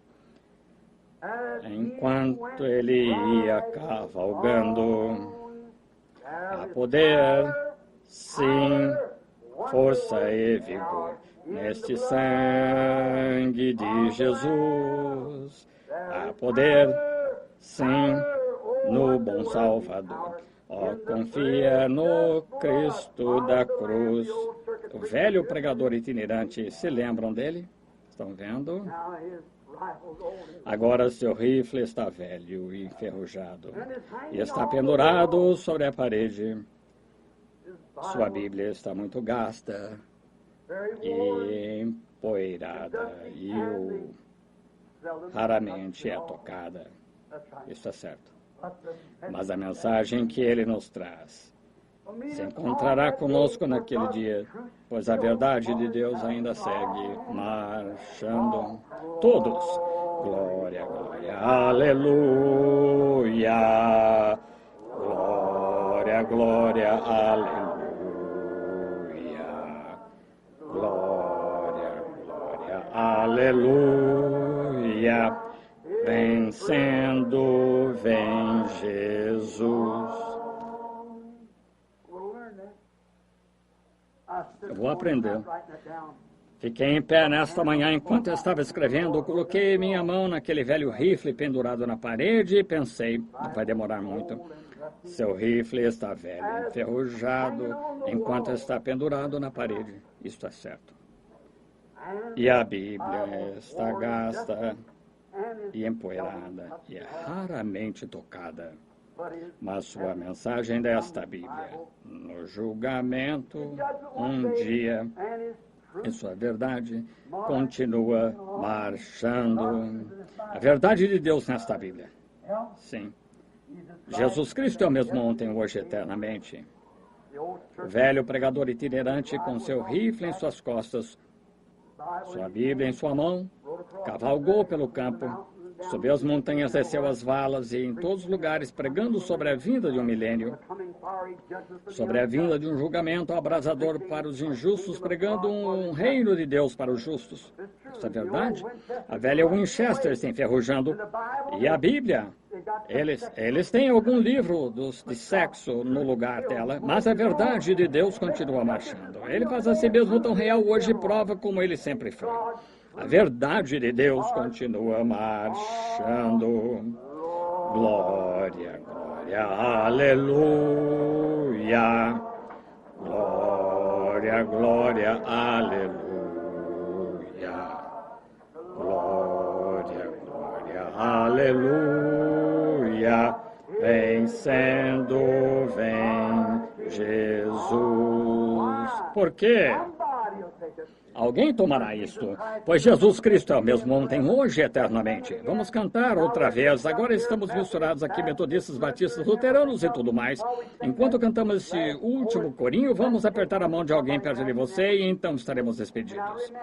Enquanto ele ia cavalgando, há poder, sim, força e vigor neste sangue de Jesus. Há poder, sim, no bom Salvador. Ó, confia no Cristo da cruz. O velho pregador itinerante, se lembram dele? Estão vendo? Agora seu rifle está velho e enferrujado e está pendurado sobre a parede. Sua Bíblia está muito gasta e empoeirada e raramente é tocada. Isso é certo. Mas a mensagem que ele nos traz se encontrará conosco naquele dia, pois a verdade de Deus ainda segue marchando. Todos. Glória, glória, aleluia. Glória, glória, aleluia. Glória, glória, aleluia. Vencendo, vem Jesus. Eu vou aprender. Fiquei em pé nesta manhã enquanto eu estava escrevendo. Coloquei minha mão naquele velho rifle pendurado na parede e pensei, não vai demorar muito. Seu rifle está velho, enferrujado, enquanto está pendurado na parede. Isso é certo. E a Bíblia está gasta e empoeirada e é raramente tocada. Mas sua mensagem desta Bíblia, no julgamento, um dia, e sua verdade continua marchando. A verdade de Deus nesta Bíblia. Sim. Jesus Cristo é o mesmo ontem, hoje, eternamente. O velho pregador itinerante com seu rifle em suas costas, sua Bíblia em sua mão, cavalgou pelo campo, subiu as montanhas, desceu as valas e em todos os lugares pregando sobre a vinda de um milênio, sobre a vinda de um julgamento abrasador para os injustos, pregando um reino de Deus para os justos. Isso é verdade. A velha Winchester se enferrujando. E a Bíblia, eles têm algum livro de sexo no lugar dela, mas a verdade de Deus continua marchando. Ele faz a si mesmo tão real hoje e prova como ele sempre foi. A verdade de Deus continua marchando. Glória, glória, aleluia. Glória, glória, aleluia. Glória, glória, aleluia. Vencendo, vem Jesus. Por quê? Alguém tomará isto, pois Jesus Cristo é o mesmo ontem, hoje e eternamente. Vamos cantar outra vez. Agora estamos misturados aqui, metodistas, batistas, luteranos e tudo mais. Enquanto cantamos esse último corinho, vamos apertar a mão de alguém perto de você e então estaremos despedidos.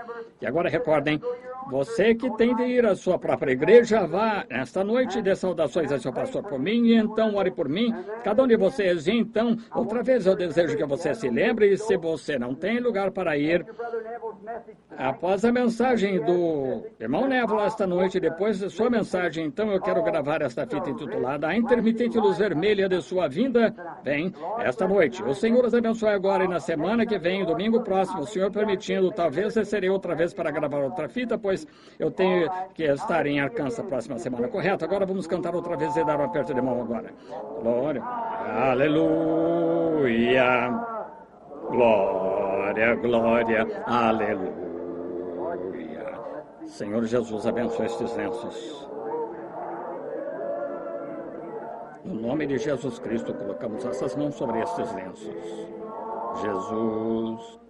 E agora recordem, você que tem de ir à sua própria igreja, vá esta noite, dê saudações ao seu pastor por mim e então ore por mim, cada um de vocês. E então, outra vez eu desejo que você se lembre e se você não tem lugar para ir, após a mensagem do irmão Neville esta noite, depois da sua mensagem, então eu quero gravar esta fita intitulada A Intermitente Luz Vermelha de Sua Vinda Vem esta noite. O Senhor os abençoe agora e na semana que vem, domingo próximo, o Senhor permitindo, talvez descerei outra vez para gravar outra fita, pois eu tenho que estar em Arkansas a próxima semana, correto? Agora vamos cantar outra vez e dar um aperto de mão agora. Glória, aleluia. Glória, glória, aleluia. Senhor Jesus, abençoe estes lenços. No nome de Jesus Cristo, colocamos essas mãos sobre estes lenços. Jesus,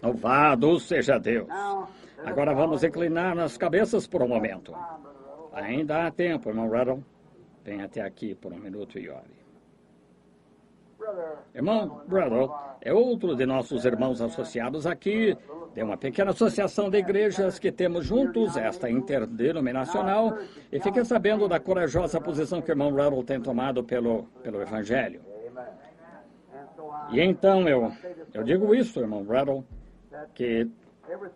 louvado seja Deus. Agora vamos inclinar nas cabeças por um momento. Ainda há tempo, irmão Rattle. Venha até aqui por um minuto e ore. Irmão Rattle é outro de nossos irmãos associados aqui, de uma pequena associação de igrejas que temos juntos, esta interdenominacional, e fiquei sabendo da corajosa posição que o irmão Rattle tem tomado pelo Evangelho. E então eu digo isso, irmão Rattle, que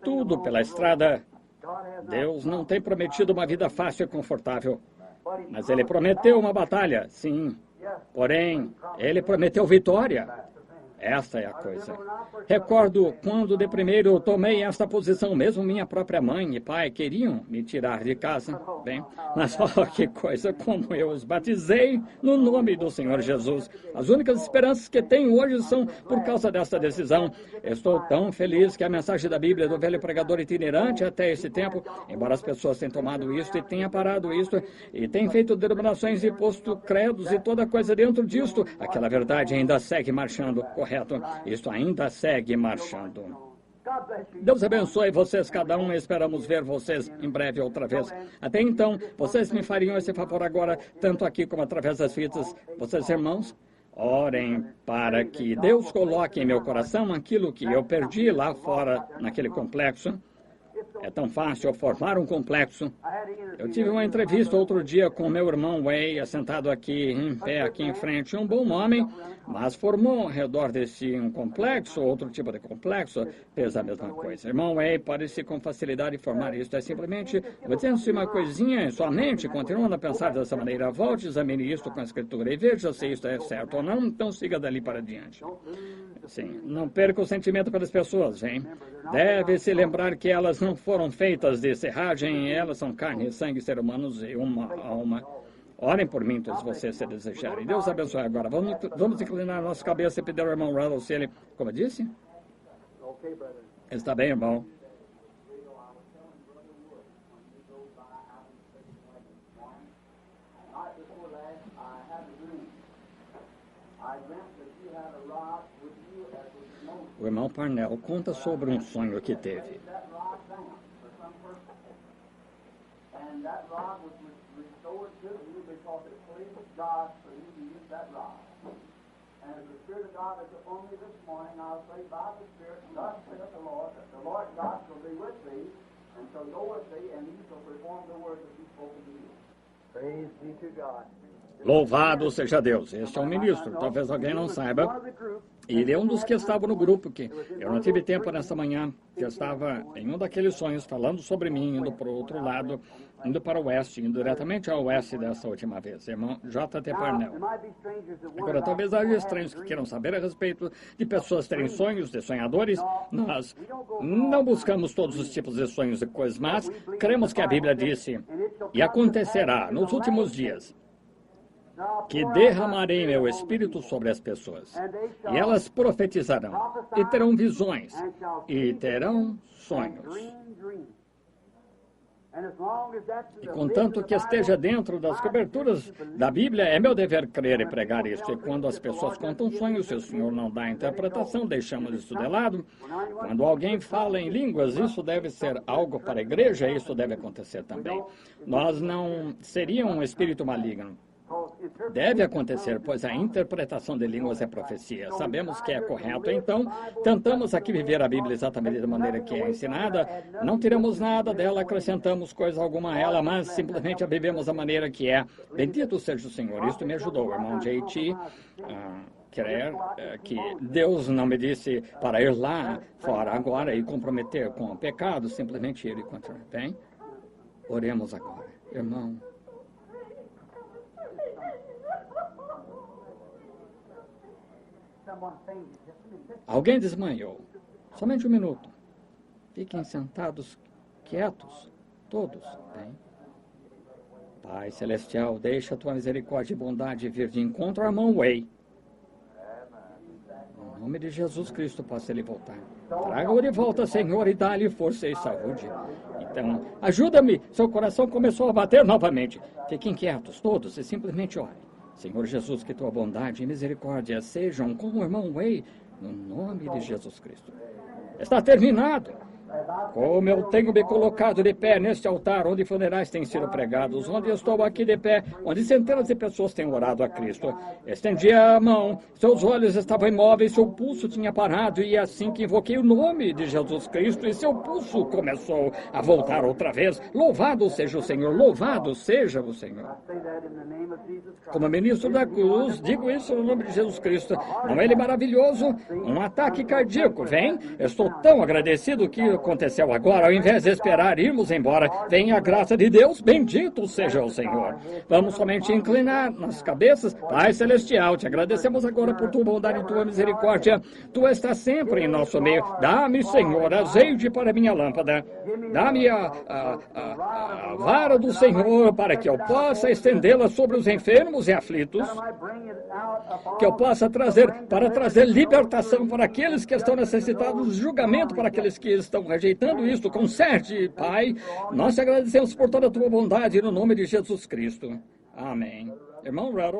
tudo pela estrada, Deus não tem prometido uma vida fácil e confortável, mas Ele prometeu uma batalha, sim. Porém, Ele prometeu vitória. Esta é a coisa. Recordo quando de primeiro tomei esta posição, mesmo minha própria mãe e pai queriam me tirar de casa. Bem, mas olha que coisa, como eu os batizei no nome do Senhor Jesus. As únicas esperanças que tenho hoje são por causa desta decisão. Estou tão feliz que a mensagem da Bíblia do velho pregador itinerante até esse tempo, embora as pessoas tenham tomado isto e tenham parado isto, e tenham feito denominações e posto credos e toda coisa dentro disto, aquela verdade ainda segue marchando, correto? Isto ainda segue marchando. Deus abençoe vocês, cada um. Esperamos ver vocês em breve outra vez. Até então, vocês me fariam esse favor agora, tanto aqui como através das fitas. Vocês, irmãos, orem para que Deus coloque em meu coração aquilo que eu perdi lá fora, naquele complexo. É tão fácil formar um complexo. Eu tive uma entrevista outro dia com meu irmão Way, assentado aqui, em pé, aqui em frente. Um bom homem, mas formou ao redor desse um complexo, outro tipo de complexo, fez a mesma coisa. Irmão Way pode-se com facilidade formar isso. É simplesmente metendo-se uma coisinha em sua mente, continuando a pensar dessa maneira. Volte, examine isso com a Escritura e veja se isso é certo ou não, então siga dali para diante. Sim, não perca o sentimento pelas pessoas, hein? Deve-se lembrar que elas não foram feitas de serragem, elas são carne e sangue, ser humanos e uma alma. Orem por mim, todos vocês, se desejarem. Deus abençoe agora. Vamos inclinar nossa cabeça e pedir ao irmão Randall se ele... Como eu disse? Está bem, irmão. O irmão Parnell conta sobre um sonho que teve. Louvado seja Deus. Este é um ministro. Talvez alguém não saiba. Ele é um dos que estava no grupo, que eu não tive tempo nessa manhã, que eu estava em um daqueles sonhos, falando sobre mim, indo para o outro lado, indo para o oeste, indo diretamente ao oeste dessa última vez. Irmão J.T. Parnell. Agora, talvez haja estranhos que queiram saber a respeito de pessoas terem sonhos, de sonhadores. Nós não buscamos todos os tipos de sonhos e coisas, mas cremos que a Bíblia disse, e acontecerá nos últimos dias, que derramarei meu espírito sobre as pessoas, e elas profetizarão, e terão visões, e terão sonhos. E contanto que esteja dentro das coberturas da Bíblia, é meu dever crer e pregar isso. E quando as pessoas contam sonhos, se o Senhor não dá interpretação, deixamos isso de lado. Quando alguém fala em línguas, isso deve ser algo para a igreja, e isso deve acontecer também. Nós não seria um espírito maligno. Deve acontecer, pois a interpretação de línguas é profecia. Sabemos que é correto, então tentamos aqui viver a Bíblia exatamente da maneira que é ensinada. Não tiramos nada dela, acrescentamos coisa alguma a ela, mas simplesmente a vivemos da maneira que é. Bendito seja o Senhor. Isto me ajudou, irmão J.T., crer que Deus não me disse para ir lá fora agora e comprometer com o pecado, simplesmente ir e continuar. Bem, oremos agora, irmão. Alguém desmanhou. Somente um minuto. Fiquem sentados, quietos, todos. Bem. Pai Celestial, deixa a tua misericórdia e bondade vir de encontro ao irmão Way. Em nome de Jesus Cristo, possa ele voltar. Traga-o de volta, Senhor, e dá-lhe força e saúde. Então, ajuda-me. Seu coração começou a bater novamente. Fiquem quietos, todos, e simplesmente orem. Senhor Jesus, que tua bondade e misericórdia sejam com o irmão Way, no nome de Jesus Cristo. Está terminado. Como eu tenho me colocado de pé neste altar, onde funerais têm sido pregados, onde estou aqui de pé, onde centenas de pessoas têm orado a Cristo. Estendi a mão, seus olhos estavam imóveis, seu pulso tinha parado, e assim que invoquei o nome de Jesus Cristo, e seu pulso começou a voltar outra vez. Louvado seja o Senhor, louvado seja o Senhor. Como ministro da cruz, digo isso no nome de Jesus Cristo. Não é ele maravilhoso? Um ataque cardíaco, vem? Estou tão agradecido que aconteceu agora, ao invés de esperar irmos embora, vem a graça de Deus, bendito seja o Senhor. Vamos somente inclinar nas cabeças. Pai Celestial, te agradecemos agora por tua bondade e tua misericórdia. Tu estás sempre em nosso meio. Dá-me, Senhor, azeite para minha lâmpada. Dá-me a vara do Senhor para que eu possa estendê-la sobre os enfermos e aflitos. Que eu possa trazer libertação para aqueles que estão necessitados, julgamento para aqueles que estão rejeitando isto. Conserte, Pai. Nós te agradecemos por toda a tua bondade no nome de Jesus Cristo. Amém. Irmão Rattle.